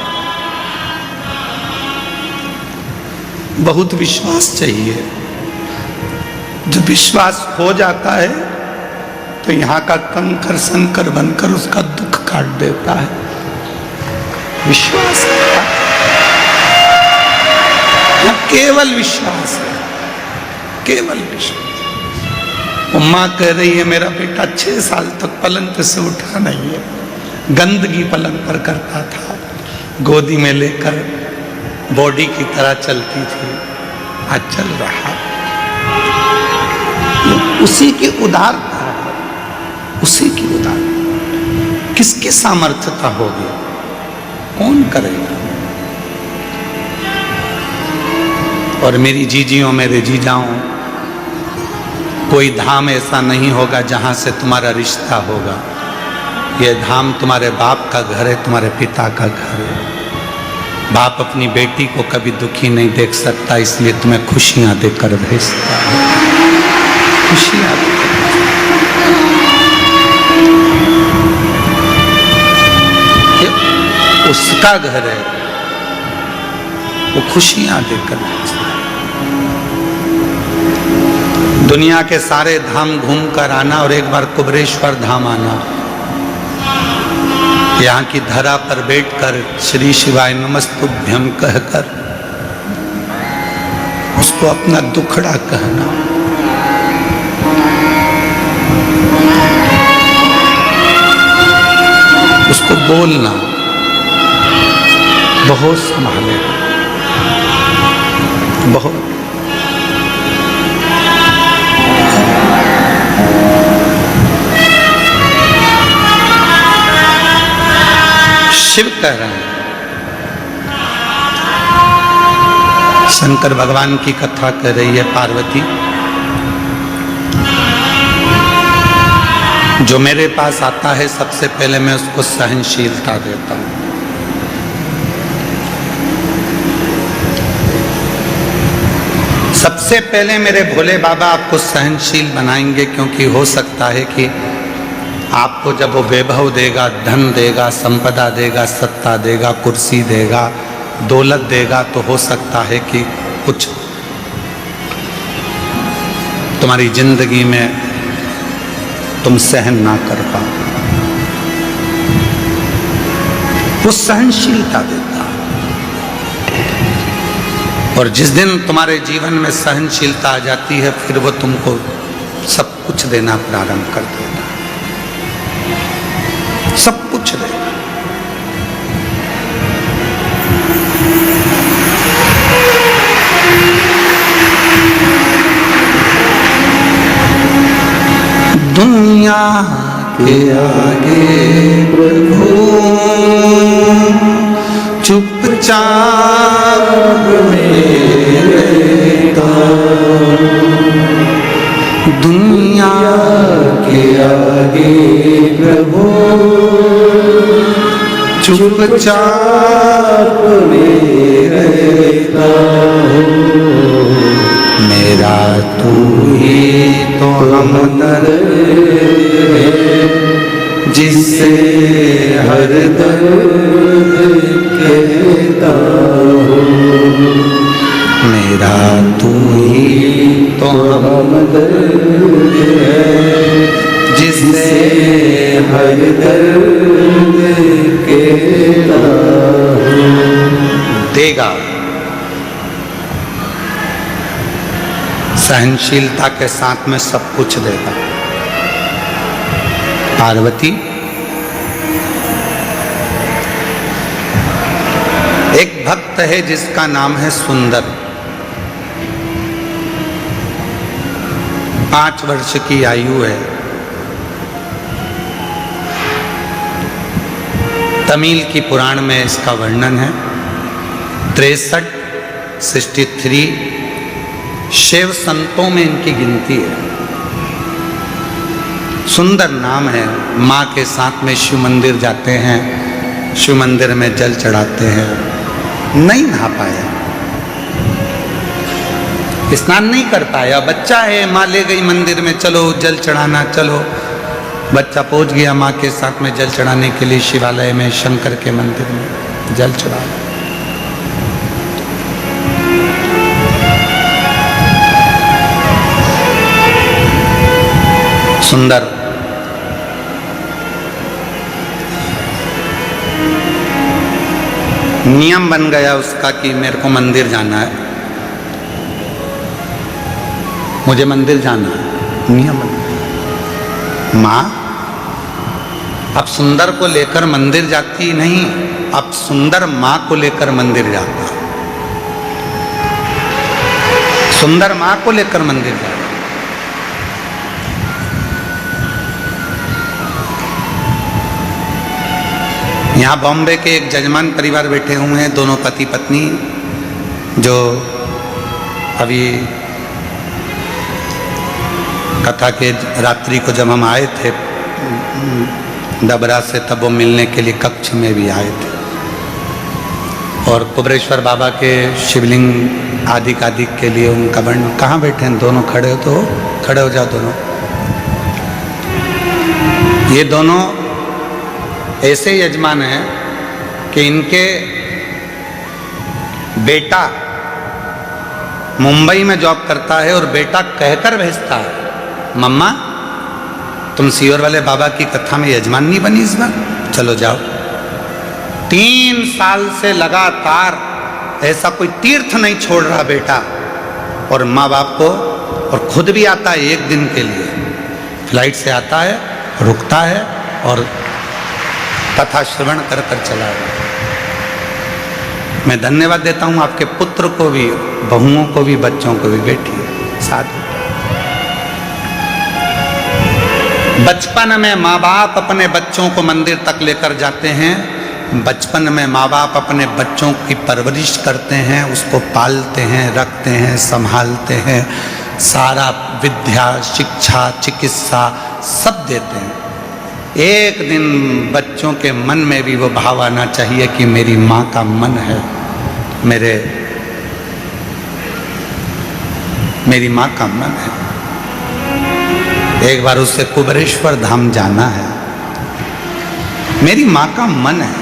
बहुत विश्वास चाहिए। जो विश्वास हो जाता है तो यहाँ का कंकर संकर बनकर उसका दुख काट देता है। विश्वास केवल विश्वास है, केवल विश्वास। माँ कह रही है मेरा बेटा 6 साल तक पलंग पे से उठा नहीं है, गंदगी पलंग पर करता था, गोदी में लेकर बॉडी की तरह चलती थी, आज चल रहा। उसी की उदारता, उसी की उदारता। किसकी सामर्थ्यता होगी? कौन करेगा? और मेरी जीजियों, मेरे जीजाओं, कोई धाम ऐसा नहीं होगा जहां से तुम्हारा रिश्ता होगा। यह धाम तुम्हारे बाप का घर है, तुम्हारे पिता का घर है। बाप अपनी बेटी को कभी दुखी नहीं देख सकता, इसलिए तुम्हें खुशियां देकर भेजता है, खुशियां देकर। उसका घर है, वो खुशियां देकर भेजता है। दुनिया के सारे धाम घूम कर आना और एक बार कुबरेश्वर धाम आना, यहाँ की धरा पर बैठकर श्री शिवाय नमस्तुभ्यम कहकर उसको अपना दुखड़ा कहना, उसको बोलना, बहुत संभालेगा, बहुत। शिव कह रहे हैं, शंकर भगवान की कथा कर रही है पार्वती, जो मेरे पास आता है सबसे पहले मैं उसको सहनशीलता देता हूं। सबसे पहले मेरे भोले बाबा आपको सहनशील बनाएंगे, क्योंकि हो सकता है कि आपको जब वो वैभव देगा, धन देगा, संपदा देगा, सत्ता देगा, कुर्सी देगा, दौलत देगा, तो हो सकता है कि कुछ तुम्हारी जिंदगी में तुम सहन ना कर पाओ। वो सहनशीलता देता है, और जिस दिन तुम्हारे जीवन में सहनशीलता आ जाती है, फिर वो तुमको सब कुछ देना प्रारंभ कर देता है, सब कुछ देगा। दुनिया के आगे प्रभु चुपचाप रहता, दुनिया के आगे प्रभु चुपचाप रहता हूँ। मेरा तू ही तो हमदर्द है, जिसे हर दर्द कहता हूँ। मेरा तू ही तो हमदर्द है, जिसे हर दर्द कहता हूँ। देगा। सहनशीलता के साथ में सब कुछ देगा। पार्वती एक भक्त है जिसका नाम है सुंदर। 5 वर्ष की आयु है। तमिल की पुराण में इसका वर्णन है। 63 शिव संतों में इनकी गिनती है। सुंदर नाम है। माँ के साथ में शिव मंदिर जाते हैं, शिव मंदिर में जल चढ़ाते हैं। नहीं नहा पाया, स्नान नहीं कर पाया। बच्चा है, माँ ले गई मंदिर में, चलो जल चढ़ाना चलो। बच्चा पहुंच गया माँ के साथ में जल चढ़ाने के लिए शिवालय में, शंकर के मंदिर में जल चढ़ा। सुंदर नियम बन गया उसका कि मेरे को मंदिर जाना है, मुझे मंदिर जाना है, नियम बन गया। माँ अब सुंदर को लेकर मंदिर जाती नहीं, अब सुंदर माँ को लेकर मंदिर जाता। सुंदर माँ को लेकर मंदिर जाता। यहाँ बॉम्बे के एक जजमान परिवार बैठे हुए हैं, दोनों पति पत्नी, जो अभी कथा के रात्रि को जब हम आए थे डबरा से, तब वो मिलने के लिए कक्ष में भी आए थे। और कुबरेश्वर बाबा के शिवलिंग आदि के लिए उनका वर्णन। कहाँ बैठे हैं दोनों? खड़े हो तो खड़े हो जाओ दोनों। ये दोनों ऐसे यजमान हैं कि इनके बेटा मुंबई में जॉब करता है और बेटा कहकर भेजता है, मम्मा तुम सीहोर वाले बाबा की कथा में यजमान नहीं बनी इस बार, चलो जाओ। 3 साल से लगातार ऐसा कोई तीर्थ नहीं छोड़ रहा बेटा, और माँ बाप को, और खुद भी आता है 1 दिन के लिए, फ्लाइट से आता है, रुकता है और कथा श्रवण कर कर चला गया। मैं धन्यवाद देता हूँ आपके पुत्र को भी, बहुओं को भी, बच्चों को भी। बेटी साथ बचपन में माँ बाप अपने बच्चों को मंदिर तक लेकर जाते हैं। बचपन में माँ बाप अपने बच्चों की परवरिश करते हैं, उसको पालते हैं, रखते हैं, संभालते हैं, सारा विद्या, शिक्षा, चिकित्सा सब देते हैं। एक दिन बच्चों के मन में भी वो भाव आना चाहिए कि मेरी माँ का मन है, मेरी माँ का मन है। एक बार उससे कुबरेश्वर धाम जाना है, मेरी माँ का मन है,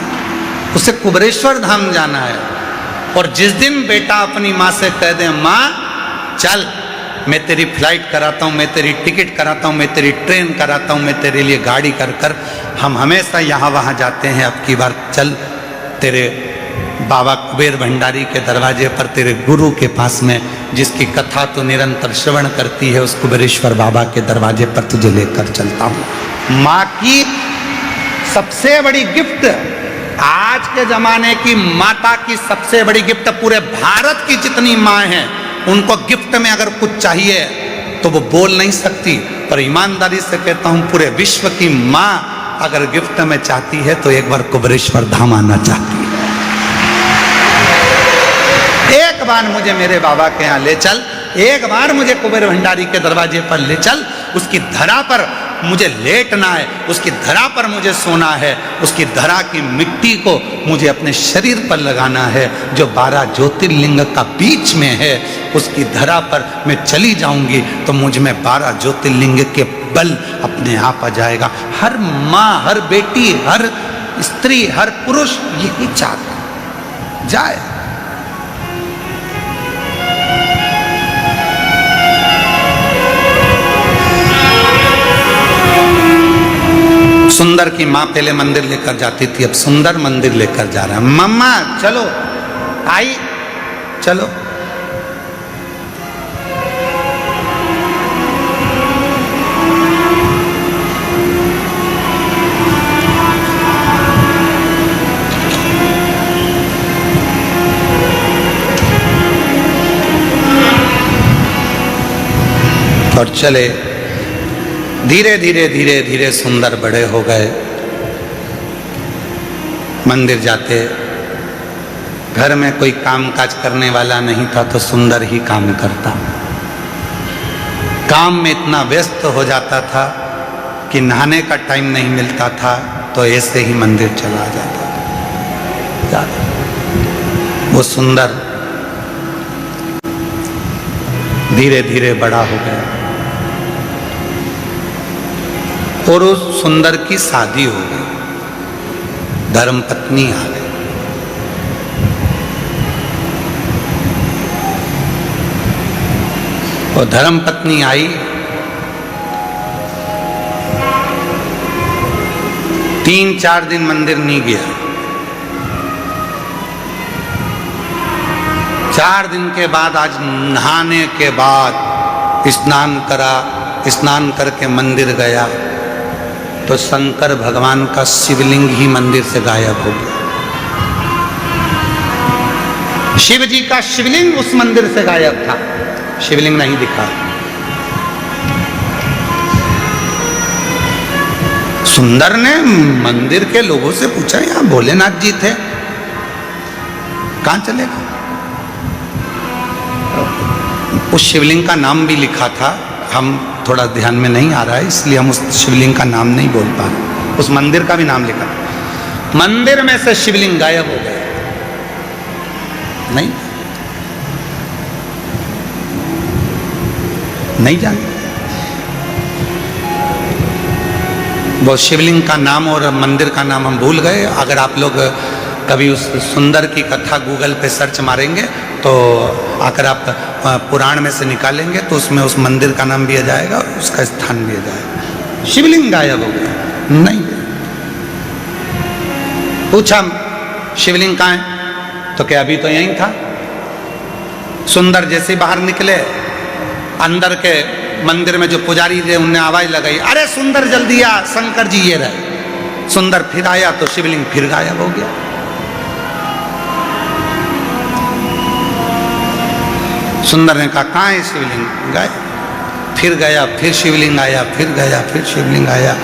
उसे कुबरेश्वर धाम जाना है। और जिस दिन बेटा अपनी माँ से कह दे, माँ चल मैं तेरी फ्लाइट कराता हूँ, मैं तेरी टिकट कराता हूँ, मैं तेरी ट्रेन कराता हूँ, मैं तेरे लिए गाड़ी कर कर हम हमेशा यहाँ वहाँ जाते हैं, अब की बार चल तेरे बाबा कुबेर भंडारी के दरवाजे पर, तेरे गुरु के पास में, जिसकी कथा तो निरंतर श्रवण करती है, उस कुबेरेश्वर बाबा के दरवाजे पर तुझे लेकर चलता हूँ। माँ की सबसे बड़ी गिफ्ट, आज के जमाने की माता की सबसे बड़ी गिफ्ट, पूरे भारत की जितनी माँ हैं उनको गिफ्ट में अगर कुछ चाहिए तो वो बोल नहीं सकती, पर ईमानदारी से कहता हूँ पूरे विश्व की माँ अगर गिफ्ट में चाहती है तो एक बार कुबरेश्वर धाम आना चाहती है। एक बार मुझे मेरे बाबा के यहाँ ले चल, एक बार मुझे कुबेर भंडारी के दरवाजे पर ले चल, उसकी धरा पर मुझे लेटना है, उसकी धरा पर मुझे सोना है, उसकी धरा की मिट्टी को मुझे अपने शरीर पर लगाना है। जो 12 ज्योतिर्लिंग का बीच में है, उसकी धरा पर मैं चली जाऊंगी तो मुझ में 12 ज्योतिर्लिंग के बल अपने आप आ जाएगा। हर माँ, हर बेटी, हर स्त्री, हर पुरुष यही चाहता जाए। सुंदर की माँ पहले मंदिर लेकर जाती थी, अब सुंदर मंदिर लेकर जा रहा है। मम्मा चलो, आई चलो। और चले, धीरे धीरे धीरे धीरे सुंदर बड़े हो गए। मंदिर जाते, घर में कोई काम काज करने वाला नहीं था तो सुंदर ही काम करता। काम में इतना व्यस्त हो जाता था कि नहाने का टाइम नहीं मिलता था, तो ऐसे ही मंदिर चला जाता। वो सुंदर धीरे धीरे बड़ा हो गया और उस सुंदर की शादी हो गई, धर्म पत्नी आ गई। और धर्म पत्नी आई, 3-4 दिन मंदिर नहीं गया। 4 दिन के बाद, आज नहाने के बाद स्नान करा, स्नान करके मंदिर गया तो शंकर भगवान का शिवलिंग ही मंदिर से गायब हो गया। शिव जी का शिवलिंग उस मंदिर से गायब था, शिवलिंग नहीं दिखा। सुंदर ने मंदिर के लोगों से पूछा, यहाँ भोलेनाथ जी थे, कहां चले गए? उस शिवलिंग का नाम भी लिखा था, हम थोड़ा ध्यान में नहीं आ रहा है इसलिए हम उस शिवलिंग का नाम नहीं बोल पा रहे। उस मंदिर का भी नाम लिखा था, मंदिर में से शिवलिंग गायब हो गया। नहीं जाने वो शिवलिंग का नाम और मंदिर का नाम हम भूल गए। अगर आप लोग कभी उस सुंदर की कथा गूगल पे सर्च मारेंगे तो अगर आप पुराण में से निकालेंगे तो उसमें उस मंदिर का नाम भी आ जाएगा, उसका स्थान भी आ जाएगा। शिवलिंग गायब हो गया, नहीं। पूछा शिवलिंग कहाँ है तो क्या अभी तो यहीं था। सुंदर जैसे बाहर निकले, अंदर के मंदिर में जो पुजारी थे उनने आवाज लगाई, अरे सुंदर जल्दी आ, शंकर जी ये रहे। सुंदर फिर आया तो शिवलिंग फिर गायब हो गया। सुंदर ने कहा कहाँ है शिवलिंग? गायब। फिर गया, फिर शिवलिंग आया, फिर गया, फिर शिवलिंग आया।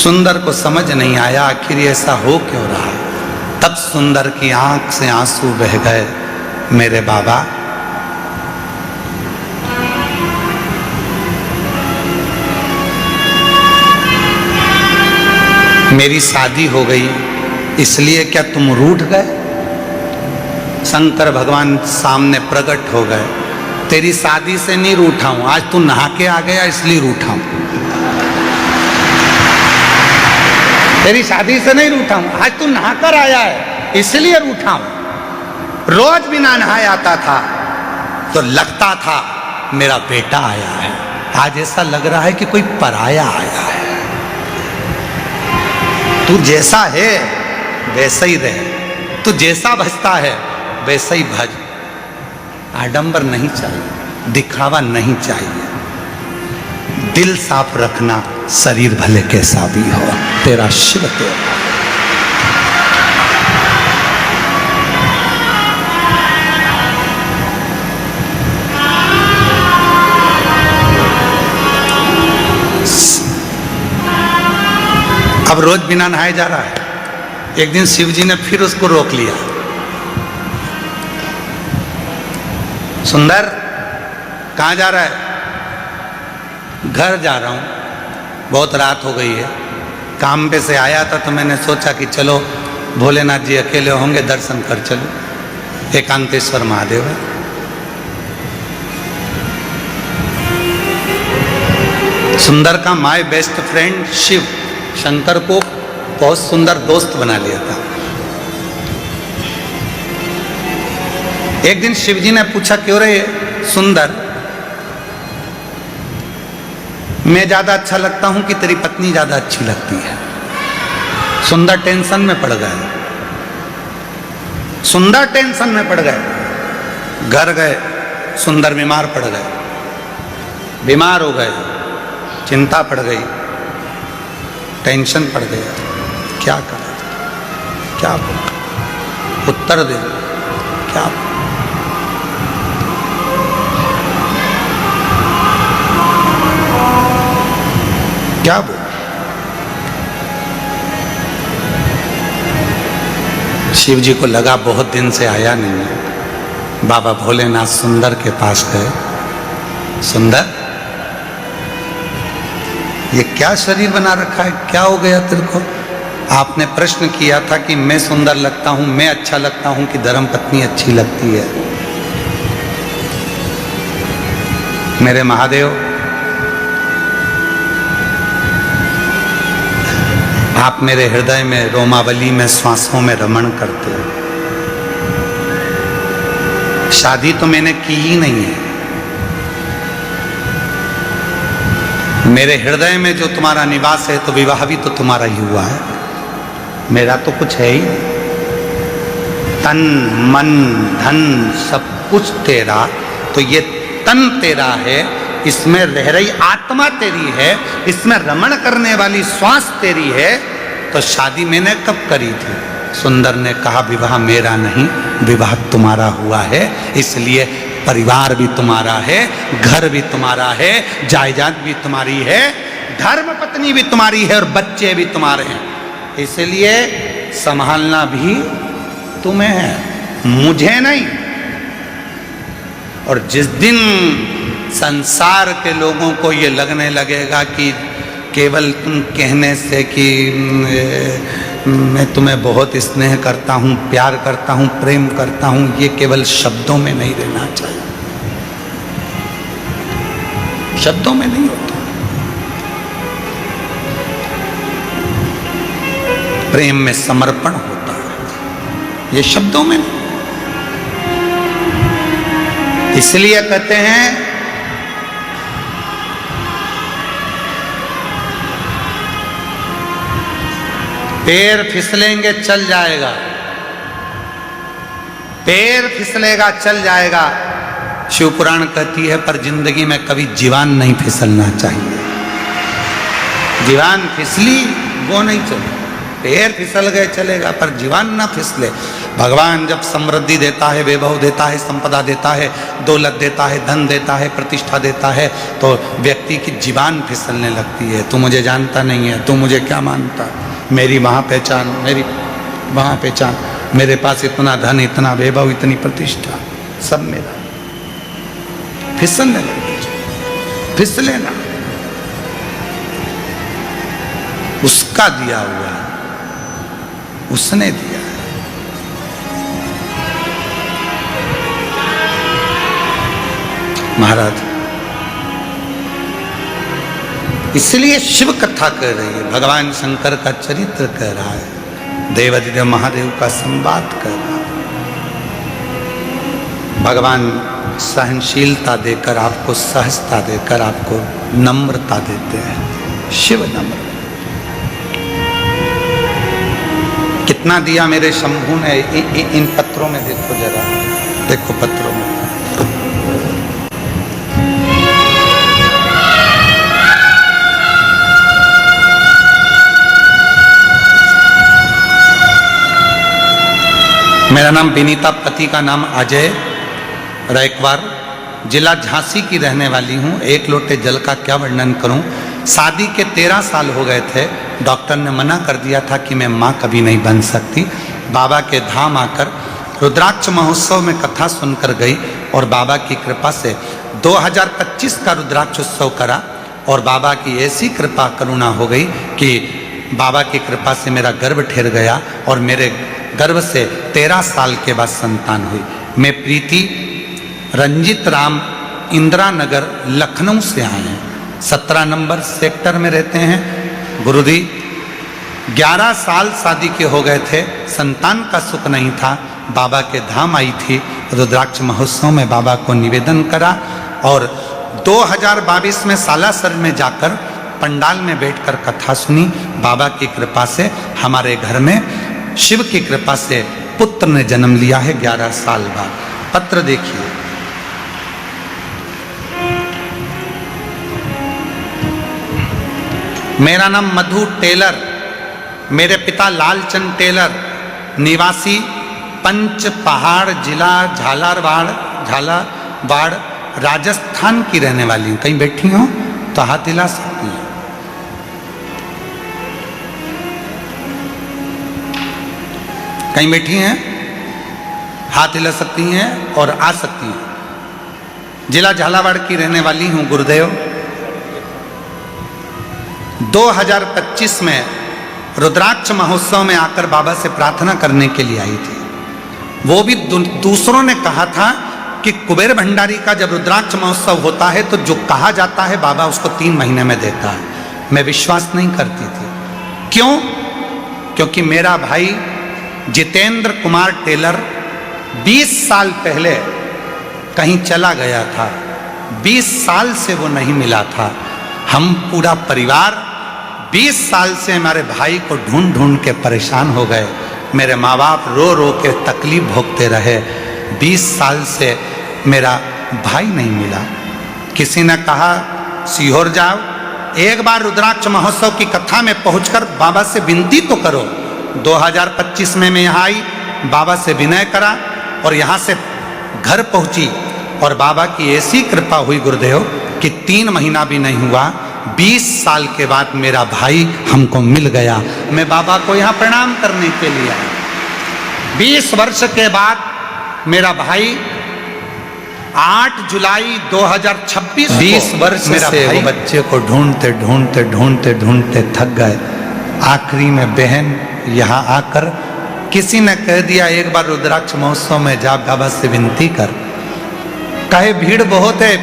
सुंदर को समझ नहीं आया आखिर ऐसा हो क्यों रहा। तब सुंदर की आंख से आंसू बह गए, मेरे बाबा मेरी शादी हो गई इसलिए क्या तुम रूठ गए? शंकर भगवान सामने प्रकट हो गए, तेरी शादी से नहीं रूठा हूं, आज तू नहा के आ गया इसलिए रूठा हूं। तेरी शादी से नहीं रूठा हूं, आज तू नहाकर आया है इसलिए रूठा हूं। रोज बिना नहाए आता था तो लगता था मेरा बेटा आया है, आज ऐसा लग रहा है कि कोई पराया आया है। तू जैसा है वैसा ही रहे, तू जैसा भजता है वैसा ही भज। आडंबर नहीं चाहिए, दिखावा नहीं चाहिए, दिल साफ रखना, शरीर भले कैसा भी हो, तेरा शिव तेरा। अब रोज बिना नहाए जा रहा है। एक दिन शिव जी ने फिर उसको रोक लिया, सुंदर कहाँ जा रहा है? घर जा रहा हूं। बहुत रात हो गई है। काम पे से आया था तो मैंने सोचा कि चलो भोलेनाथ जी अकेले होंगे, दर्शन कर चलो। एकांतेश्वर महादेव है। सुंदर का my best friend Shiv Shankar को बहुत सुंदर दोस्त बना लिया था। एक दिन शिव जी ने पूछा, क्यों रे सुंदर, मैं ज्यादा अच्छा लगता हूं कि तेरी पत्नी ज्यादा अच्छी लगती है? सुंदर टेंशन में पड़ गए। सुंदर टेंशन में पड़ गए। घर गए, सुंदर बीमार पड़ गए। बीमार हो गए, चिंता पड़ गई, टेंशन पड़ गया। क्या करें, क्या बोल, उत्तर दे, क्या बोल? क्या बोल? शिव जी को लगा बहुत दिन से आया नहीं है। बाबा भोलेनाथ सुंदर के पास गए। सुंदर, ये क्या शरीर बना रखा है, क्या हो गया तेरे को? आपने प्रश्न किया था कि मैं सुंदर लगता हूं, मैं अच्छा लगता हूं कि धर्म पत्नी अच्छी लगती है? मेरे महादेव, आप मेरे हृदय में, रोमावली में, श्वासों में रमण करते हो। शादी तो मैंने की ही नहीं है। मेरे हृदय में जो तुम्हारा निवास है तो विवाह भी तो तुम्हारा ही हुआ है। मेरा तो कुछ है ही नहीं। तन मन धन सब कुछ तेरा, तो ये तन तेरा है, इसमें रह रही आत्मा तेरी है, इसमें रमण करने वाली श्वास तेरी है। तो शादी मैंने कब करी थी? सुंदर ने कहा, विवाह मेरा नहीं, विवाह तुम्हारा हुआ है, इसलिए परिवार भी तुम्हारा है, घर भी तुम्हारा है, जायदाद भी तुम्हारी है, धर्म पत्नी भी तुम्हारी है और बच्चे भी तुम्हारे हैं। इसलिए संभालना भी तुम्हें है, मुझे नहीं। और जिस दिन संसार के लोगों को ये लगने लगेगा कि केवल तुम कहने से कि मैं तुम्हें बहुत स्नेह करता हूँ, प्यार करता हूँ, प्रेम करता हूँ, ये केवल शब्दों में नहीं रहना चाहिए। शब्दों में नहीं होता। प्रेम में समर्पण होता है, ये शब्दों में नहीं। इसलिए कहते हैं पैर फिसलेंगे चल जाएगा, पैर फिसलेगा चल जाएगा। शिव पुराण कहती है, पर जिंदगी में कभी जीवान नहीं फिसलना चाहिए। जीवान फिसली वो नहीं चले, पैर फिसल गए चलेगा, पर जीवान ना फिसले। भगवान जब समृद्धि देता है, वैभव देता है, संपदा देता है, दौलत देता है, धन देता है, प्रतिष्ठा देता है, तो व्यक्ति की जीवान फिसलने लगती है। तू मुझे जानता नहीं है, तू मुझे क्या मानता, मेरी वहाँ पहचान, मेरी वहाँ पहचान, मेरे पास इतना धन, इतना वैभव, इतनी प्रतिष्ठा, सब मेरा। फिसलने लगती, फिसले ना, उसका दिया हुआ है, उसने दिया है। महाराज, इसलिए शिव कथा कर रही है, भगवान शंकर का चरित्र कह रहा है, देवाधिदेव महादेव का संवाद कर रहा है। भगवान सहनशीलता देकर आपको, सहजता देकर आपको नम्रता देते हैं। शिव नम्र, कितना दिया मेरे शंभू ने। इन पत्रों में देखो जरा, देखो पत्रों में। मेरा नाम विनीता, पति का नाम अजय रैकवार, जिला झांसी की रहने वाली हूँ। एक लोटे जल का क्या वर्णन करूँ। शादी के 13 साल हो गए थे। डॉक्टर ने मना कर दिया था कि मैं माँ कभी नहीं बन सकती। बाबा के धाम आकर रुद्राक्ष महोत्सव में कथा सुनकर गई और बाबा की कृपा से 2025 का रुद्राक्ष उत्सव करा। और बाबा की ऐसी कृपा करुणा हो गई कि बाबा की कृपा से मेरा गर्भ ठहर गया और मेरे गर्भ से 13 साल के बाद संतान हुई। मैं प्रीति रंजित राम इंदिरा नगर लखनऊ से आए हैं, 17 नंबर सेक्टर में रहते हैं। गुरुजी 11 साल शादी के हो गए थे, संतान का सुख नहीं था। बाबा के धाम आई थी, रुद्राक्ष महोत्सव में बाबा को निवेदन करा और 2022 में सालासर में जाकर पंडाल में बैठकर कथा सुनी। बाबा की कृपा से हमारे घर में शिव की कृपा से पुत्र ने जन्म लिया है 11 साल बाद। पत्र देखिए, मेरा नाम मधु टेलर, मेरे पिता लालचंद टेलर, निवासी पंच पहाड़ जिला झालावाड़ राजस्थान की रहने वाली हूँ। कहीं बैठी हो तो हाथ हिला सकती हैं। कहीं बैठी हैं, हाथ हिला सकती हैं और आ सकती हैं। जिला झालावाड़ की रहने वाली हूँ गुरुदेव। 2025 में रुद्राक्ष महोत्सव में आकर बाबा से प्रार्थना करने के लिए आई थी। वो भी दूसरों ने कहा था कि कुबेर भंडारी का जब रुद्राक्ष महोत्सव होता है तो जो कहा जाता है बाबा उसको 3 महीने में देता है। मैं विश्वास नहीं करती थी। क्यों? क्योंकि मेरा भाई जितेंद्र कुमार टेलर 20 साल पहले कहीं चला गया था, 20 साल से वो नहीं मिला था। हम पूरा परिवार 20 साल से हमारे भाई को ढूंढ ढूंढ के परेशान हो गए। मेरे माँ बाप रो रो के तकलीफ भोगते रहे। 20 साल से मेरा भाई नहीं मिला। किसी ने कहा सीहोर जाओ, एक बार रुद्राक्ष महोत्सव की कथा में पहुंचकर बाबा से विनती तो करो। 2025 में मैं यहाँ आई, बाबा से विनय करा और यहाँ से घर पहुंची और बाबा की ऐसी कृपा हुई गुरुदेव कि 3 महीना भी नहीं हुआ, 20 साल के बाद मेरा भाई हमको मिल गया। मैं बाबा को यहाँ प्रणाम करने के लिए आया। 20 वर्ष के बाद मेरा भाई 8 जुलाई 2026 20 वर्ष से वो बच्चे को ढूंढते ढूंढते ढूंढते ढूंढते थक गए। आखिरी में बहन यहाँ आकर किसी ने कह दिया एक बार रुद्राक्ष महोत्सव में जा, बाबा से विनती कर। कहे भीड़ बहुत है,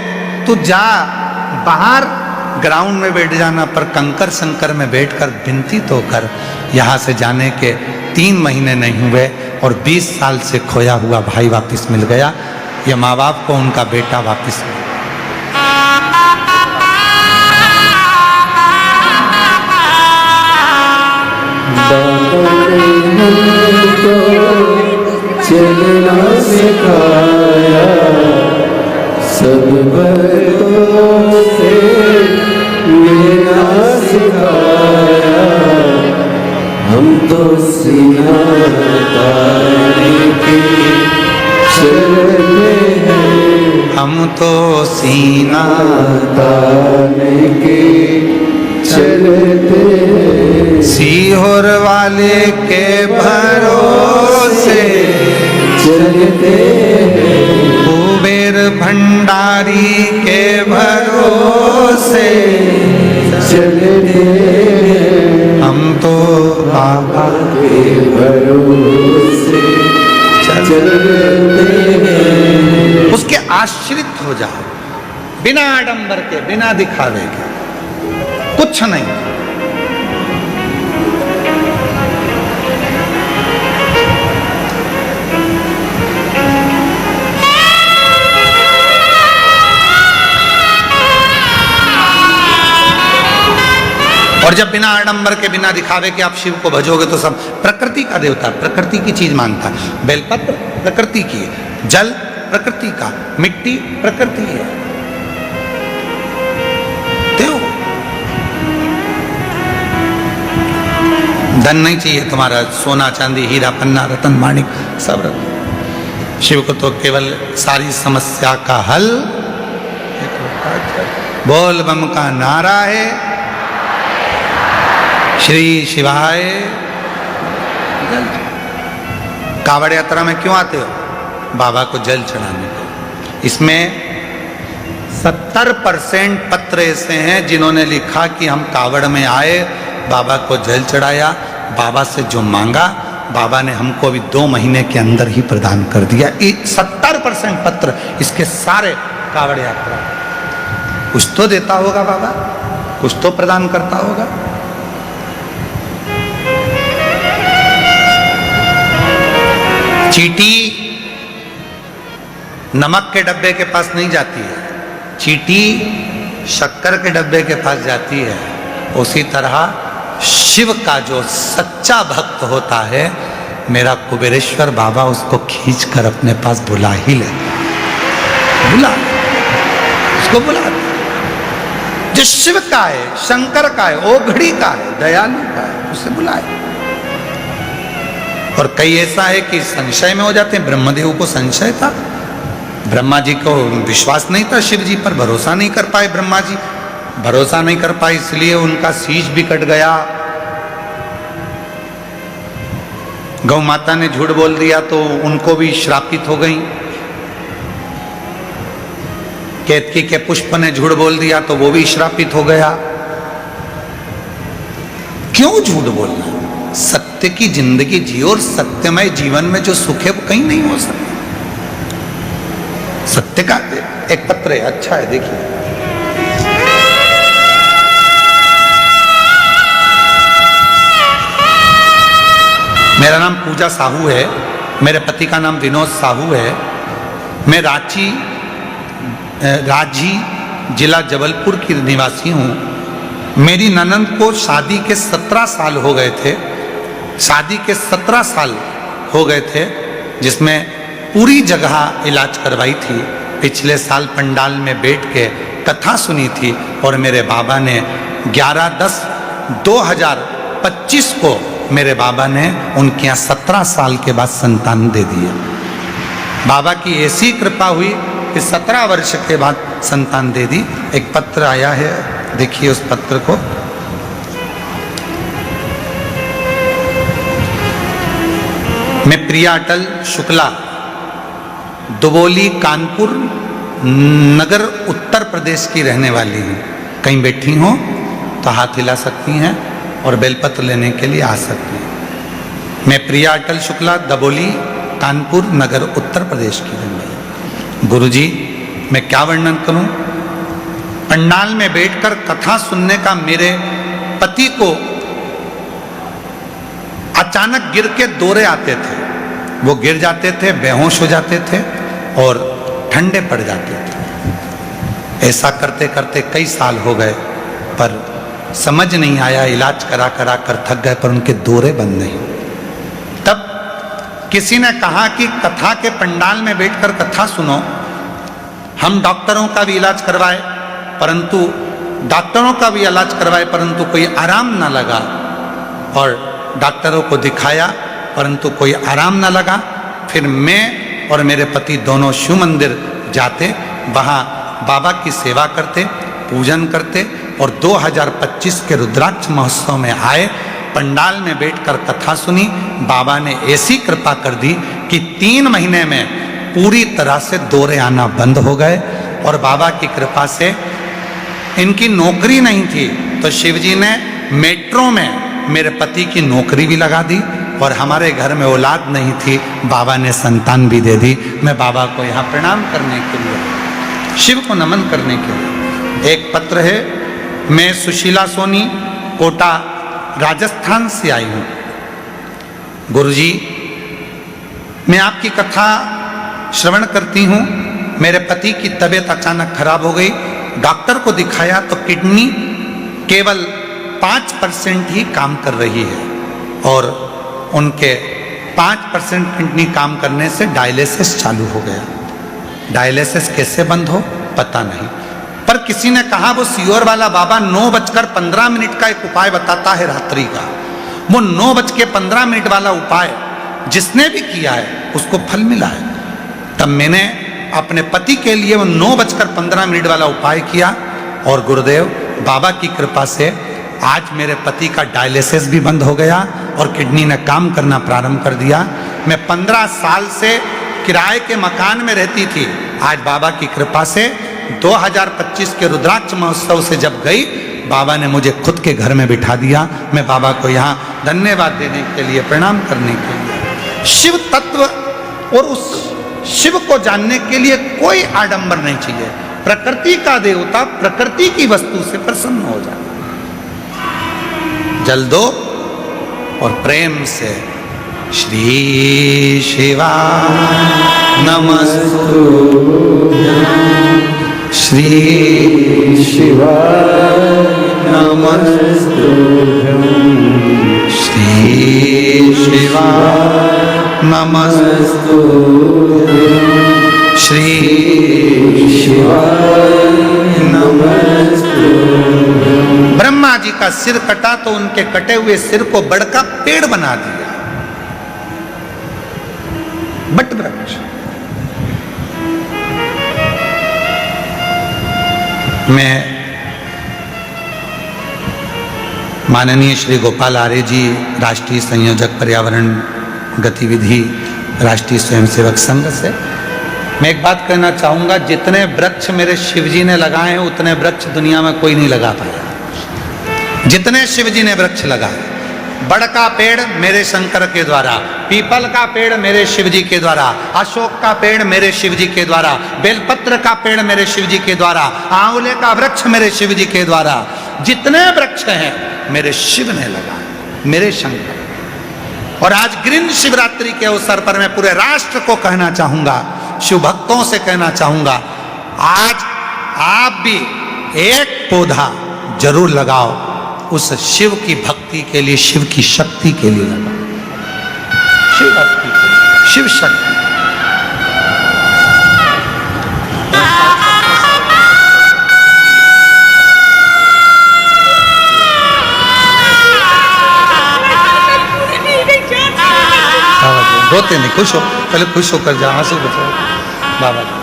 तू जा बाहर ग्राउंड में बैठ जाना, पर कंकर संकर में बैठकर विनती तो कर। यहाँ से जाने के 3 महीने नहीं हुए और 20 साल से खोया हुआ भाई वापस मिल गया। ये माँ बाप को उनका बेटा वापस मिला। चलना सिखाया सब बड़ों से मिलना सिखाया, हम तो सीना ताने के चलते हैं, हम तो सीना ताने के चलते हैं, सीहोर वाले के भरोसे चलते हैं, कुबेर भंडारी के भरोसे चलते हैं, हम तो बाबा के भरोसे चलते हैं। उसके आश्रित हो जाओ, बिना आडंबर के, बिना दिखावे के, कुछ नहीं। और जब बिना आडंबर के, बिना दिखावे के आप शिव को भजोगे तो सब प्रकृति का देवता, प्रकृति की चीज मांगता है। बेलपत्र प्रकृति की है, जल प्रकृति का, मिट्टी प्रकृति है। देव धन नहीं चाहिए तुम्हारा, सोना चांदी हीरा पन्ना रतन माणिक सब रत्न। शिव को तो केवल सारी समस्या का हल बोल बम का नारा है, श्री शिवाय। कावड़ यात्रा में क्यों आते हो? बाबा को जल चढ़ाने को। इसमें 70% पत्र ऐसे हैं जिन्होंने लिखा कि हम कावड़ में आए, बाबा को जल चढ़ाया, बाबा से जो मांगा बाबा ने हमको अभी 2 महीने के अंदर ही प्रदान कर दिया। 70% पत्र इसके सारे कावड़ यात्रा। कुछ तो देता होगा बाबा, कुछ तो प्रदान करता होगा। चींटी नमक के डब्बे के पास नहीं जाती है, चींटी शक्कर के डब्बे के पास जाती है। उसी तरह शिव का जो सच्चा भक्त होता है, मेरा कुबेरेश्वर बाबा उसको खींच कर अपने पास बुला ही ले, बुला उसको बुला। जो शिव का है, शंकर का है, ओघड़ी का है, दयालु का है, उसे बुलाए। और कई ऐसा है कि संशय में हो जाते हैं। ब्रह्मदेव को संशय था, ब्रह्मा जी को विश्वास नहीं था, शिव जी पर भरोसा नहीं कर पाए। ब्रह्मा जी भरोसा नहीं कर पाए, इसलिए उनका शीश भी कट गया। गौ माता ने झूठ बोल दिया तो उनको भी श्रापित हो गई। केतकी के पुष्प ने झूठ बोल दिया तो वो भी श्रापित हो गया। क्यों झूठ बोलना? सत्य की जिंदगी जियो और सत्यमय जीवन में जो सुख है वो कहीं नहीं हो सकता। सत्य का एक पत्र है, अच्छा है, देखिए। मेरा नाम पूजा साहू है, मेरे पति का नाम विनोद साहू है। मैं रांची जिला जबलपुर की निवासी हूँ। मेरी ननंद को शादी के 17 साल हो गए थे, शादी के 17 साल हो गए थे, जिसमें पूरी जगह इलाज करवाई थी। पिछले साल पंडाल में बैठ के कथा सुनी थी और मेरे बाबा ने 11/10/2025 को मेरे बाबा ने उनके यहाँ 17 साल के बाद संतान दे दिया। बाबा की ऐसी कृपा हुई कि 17 वर्ष के बाद संतान दे दी। एक पत्र आया है, देखिए उस पत्र को। मैं प्रिया अटल शुक्ला, दुबोली कानपुर नगर उत्तर प्रदेश की रहने वाली हूँ। कहीं बैठी हो तो हाथ हिला सकती हैं और बेलपत्र लेने के लिए आ सकती हैं। मैं प्रिया अटल शुक्ला, दबोली कानपुर नगर उत्तर प्रदेश की रहने वाली। गुरुजी, मैं क्या वर्णन करूं? पंडाल में बैठकर कथा सुनने का मेरे पति को अचानक गिर के दौरे आते थे। वो गिर जाते थे, बेहोश हो जाते थे और ठंडे पड़ जाते थे। ऐसा करते करते कई साल हो गए, पर समझ नहीं आया। इलाज करा करा कर थक गए, पर उनके दौरे बंद नहीं। तब किसी ने कहा कि कथा के पंडाल में बैठकर कथा सुनो। हम डॉक्टरों का भी इलाज करवाए, परंतु कोई आराम ना लगा। और डॉक्टरों को दिखाया, परंतु कोई आराम ना लगा। फिर मैं और मेरे पति दोनों शिव मंदिर जाते, वहाँ बाबा की सेवा करते, पूजन करते और 2025 के रुद्राक्ष महोत्सव में आए। पंडाल में बैठकर कथा सुनी। बाबा ने ऐसी कृपा कर दी कि 3 महीने में पूरी तरह से दौरे आना बंद हो गए। और बाबा की कृपा से इनकी नौकरी नहीं थी, तो शिवजी ने मेट्रो में मेरे पति की नौकरी भी लगा दी। और हमारे घर में औलाद नहीं थी, बाबा ने संतान भी दे दी। मैं बाबा को यहाँ प्रणाम करने के लिए, शिव को नमन करने के लिए। एक पत्र है, मैं सुशीला सोनी, कोटा राजस्थान से आई हूँ। गुरुजी, मैं आपकी कथा श्रवण करती हूँ। मेरे पति की तबीयत अचानक खराब हो गई। डॉक्टर को दिखाया तो किडनी केवल 5% ही काम कर रही है और उनके 5% किडनी काम करने से डायलिसिस चालू हो गया। डायलिसिस कैसे बंद हो पता नहीं, पर किसी ने कहा वो सियोर वाला बाबा 9:15 का एक उपाय बताता है रात्रि का। वो 9:15 वाला उपाय जिसने भी किया है उसको फल मिला है। तब मैंने अपने पति के लिए वो 9:15 वाला उपाय किया और गुरुदेव बाबा की कृपा से आज मेरे पति का डायलिसिस भी बंद हो गया और किडनी ने काम करना प्रारंभ कर दिया। मैं 15 साल से किराए के मकान में रहती थी। आज बाबा की कृपा से 2025 के रुद्राक्ष महोत्सव से जब गई, बाबा ने मुझे खुद के घर में बिठा दिया। मैं बाबा को यहाँ धन्यवाद देने के लिए, प्रणाम करने के लिए। शिव तत्व और उस शिव को जानने के लिए कोई आडंबर नहीं चाहिए। प्रकृति का देवता प्रकृति की वस्तु से प्रसन्न हो जाए। जल दो और प्रेम से श्री शिवा नमस्तु, श्री शिवा नमस्तुभ्यं, श्री शिवा नमस्तु, श्री शिवा नमस्तुभ्यं। ब्रह्मा जी का सिर कटा तो उनके कटे हुए सिर को बड़ का पेड़ बना दिया, बट वृक्ष। मैं माननीय श्री गोपाल आर्य जी, राष्ट्रीय संयोजक पर्यावरण गतिविधि राष्ट्रीय स्वयंसेवक संघ से मैं एक बात कहना चाहूंगा, जितने वृक्ष मेरे शिवजी ने लगाए हैं उतने वृक्ष दुनिया में कोई नहीं लगा पाया। जितने शिवजी ने वृक्ष लगाए, बड़ का पेड़ मेरे शंकर के द्वारा, पीपल का पेड़ मेरे शिवजी के द्वारा, अशोक का पेड़ मेरे शिवजी के द्वारा, बेलपत्र का पेड़ मेरे शिवजी के द्वारा, आंवले का वृक्ष मेरे शिवजी के द्वारा, जितने वृक्ष हैं मेरे शिव ने लगाए, मेरे शंकर। और आज ग्रीन शिवरात्रि के अवसर पर मैं पूरे राष्ट्र को कहना चाहूंगा, शिव भक्तों से कहना चाहूंगा, आज आप भी एक पौधा जरूर लगाओ, उस शिव की भक्ति के लिए, शिव की शक्ति के लिए लगाओ। शिव भक्ति, शिव शक्ति। रोते नहीं, खुश हो, पहले खुश होकर जाओ, आंसू बचाओ बाबा जी।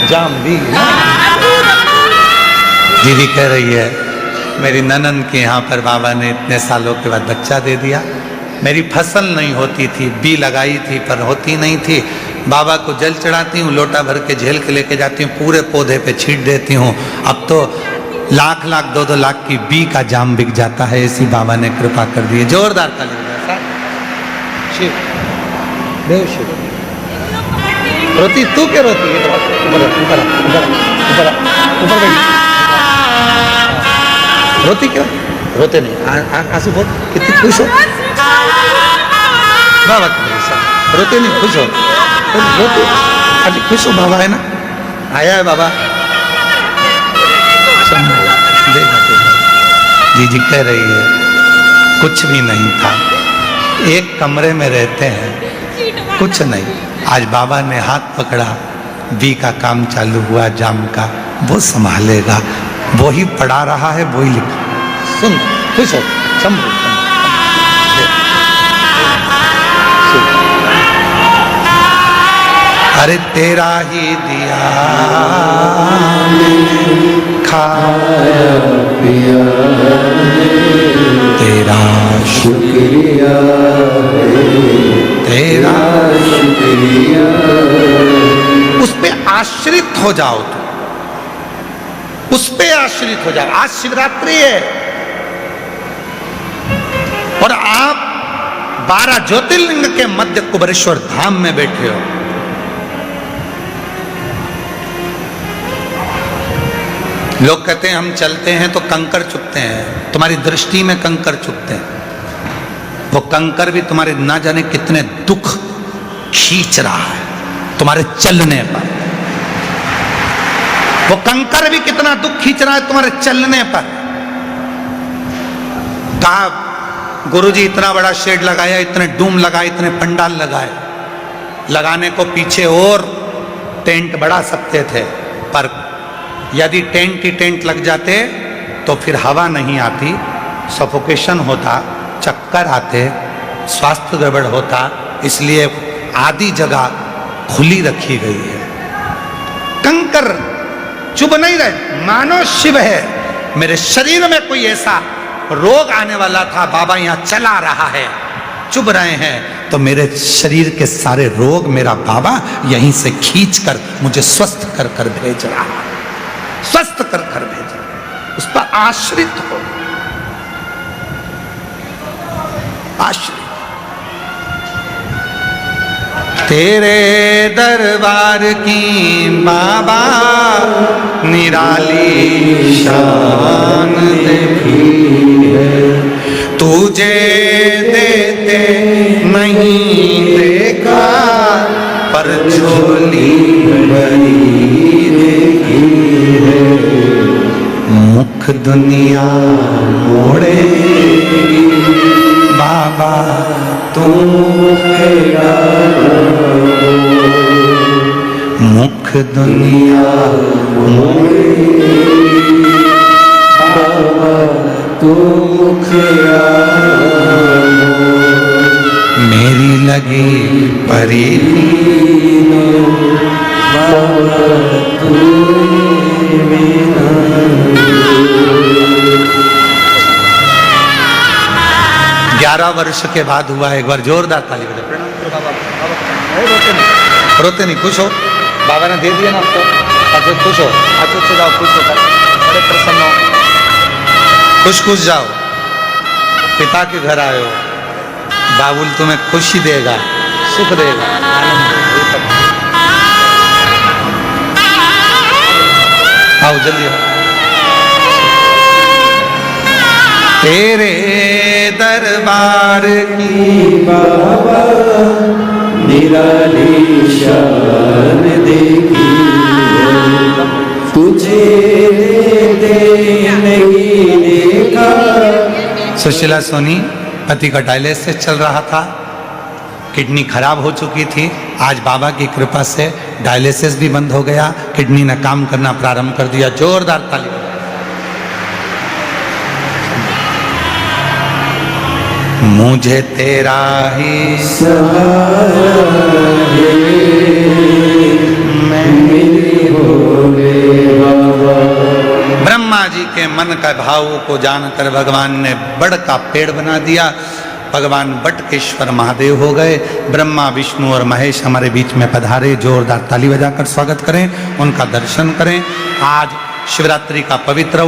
जाम भी दीदी कह रही है, मेरी ननन के यहाँ पर बाबा ने इतने सालों के बाद बच्चा दे दिया। मेरी फसल नहीं होती थी, बी लगाई थी पर होती नहीं थी। बाबा को जल चढ़ाती हूँ, लोटा भर के झेल के लेके जाती हूँ, पूरे पौधे पे छींट देती हूँ। अब तो लाख लाख 2-2 लाख की बी का जाम बिक जाता है। ऐसी बाबा ने कृपा कर दी है। जोरदार ताली बजाओ। शिव देव शिव। रोती तू क्या रोती है? ऊपर ऊपर ऊपर ऊपर ऊपर रोती क्यों? रोते नहीं, आंसू बहुत, कितनी खुश हो बाबा की, रोते नहीं, खुश हो, रोते आज खुश हो। बाबा है ना, आया है बाबा, देखा जी जी कह रही है कुछ भी नहीं था, एक कमरे में रहते हैं, कुछ नहीं। आज बाबा ने हाथ पकड़ा, बी का काम चालू हुआ, जाम का, वो संभालेगा, वो ही पढ़ा रहा है, वो ही लिखा। सुन, खुश हो, संभल। अरे तेरा ही दिया खाया पिया, तेरा शुक्रिया, तेरा शुक्रिया। उस पे आश्रित हो जाओ, तो उस पे आश्रित हो जाओ। आज शिवरात्रि है और आप 12 ज्योतिर्लिंग के मध्य कुबेरेश्वर धाम में बैठे हो। लोग कहते हैं हम चलते हैं तो कंकर चुभते हैं, तुम्हारी दृष्टि में कंकर चुभते हैं। वो कंकर भी तुम्हारे ना जाने कितने दुख खींच रहा है तुम्हारे चलने पर। वो कंकर भी कितना दुख खींच रहा है तुम्हारे चलने पर। कहा गुरुजी इतना बड़ा शेड लगाया, इतने डूम लगाए, इतने पंडाल लगाए, लगाने को पीछे और टेंट बढ़ा सकते थे, पर यदि टेंट ही टेंट लग जाते तो फिर हवा नहीं आती, सफोकेशन होता, चक्कर आते, स्वास्थ्य गड़बड़ होता। इसलिए आधी जगह खुली रखी गई है। कंकर चुभ नहीं रहे, मानो शिव है। मेरे शरीर में कोई ऐसा रोग आने वाला था, बाबा यहाँ चला रहा है, चुभ रहे हैं, तो मेरे शरीर के सारे रोग मेरा बाबा यहीं से खींच कर मुझे स्वस्थ कर कर भेज रहा, स्वस्थ कर कर भेज रहा। उस पर आश्रित हो, आश्रित। तेरे दरबार की बाबा निराली शान देखी है, तुझे देते नहीं देखा, पर झोली भरी देखी है। मुख दुनिया मोड़े बाबा तू मुख दुनिया मोड़े बाबा तू मेरी लगी परी बाबा तू 11 वर्ष के बाद हुआ। एक बार जोरदार ताली बजाओ, प्रणाम करो बाबा। रोते नहीं, रोते नहीं, खुश हो, बाबा ने दे दिया ना आपको, अच्छे खुश हो, अच्छे से जाओ, खुश होकर बड़े प्रसन्न हो, खुश खुश जाओ। पिता के घर आए हो, बाबुल तुम्हें खुशी देगा, सुख देगा, आनंद देगा। आओ जल्दी आओ। तेरे दरबार की बाबा निराली शान देखी है, तुझे दे नहीं देखा। सुशीला सोनी पति का डायलिसिस चल रहा था, किडनी खराब हो चुकी थी। आज बाबा की कृपा से डायलिसिस भी बंद हो गया, किडनी ने काम करना प्रारंभ कर दिया। जोरदार ताली। मुझे तेरा ही सहारा है, मैं मेरे भोले बाबा। ब्रह्मा जी के मन का भाव को जानकर भगवान ने बड़ का पेड़ बना दिया। भगवान बटकेश्वर महादेव हो गए। ब्रह्मा विष्णु और महेश हमारे बीच में पधारे। जोरदार ताली बजाकर स्वागत करें, उनका दर्शन करें। आज शिवरात्रि का पवित्र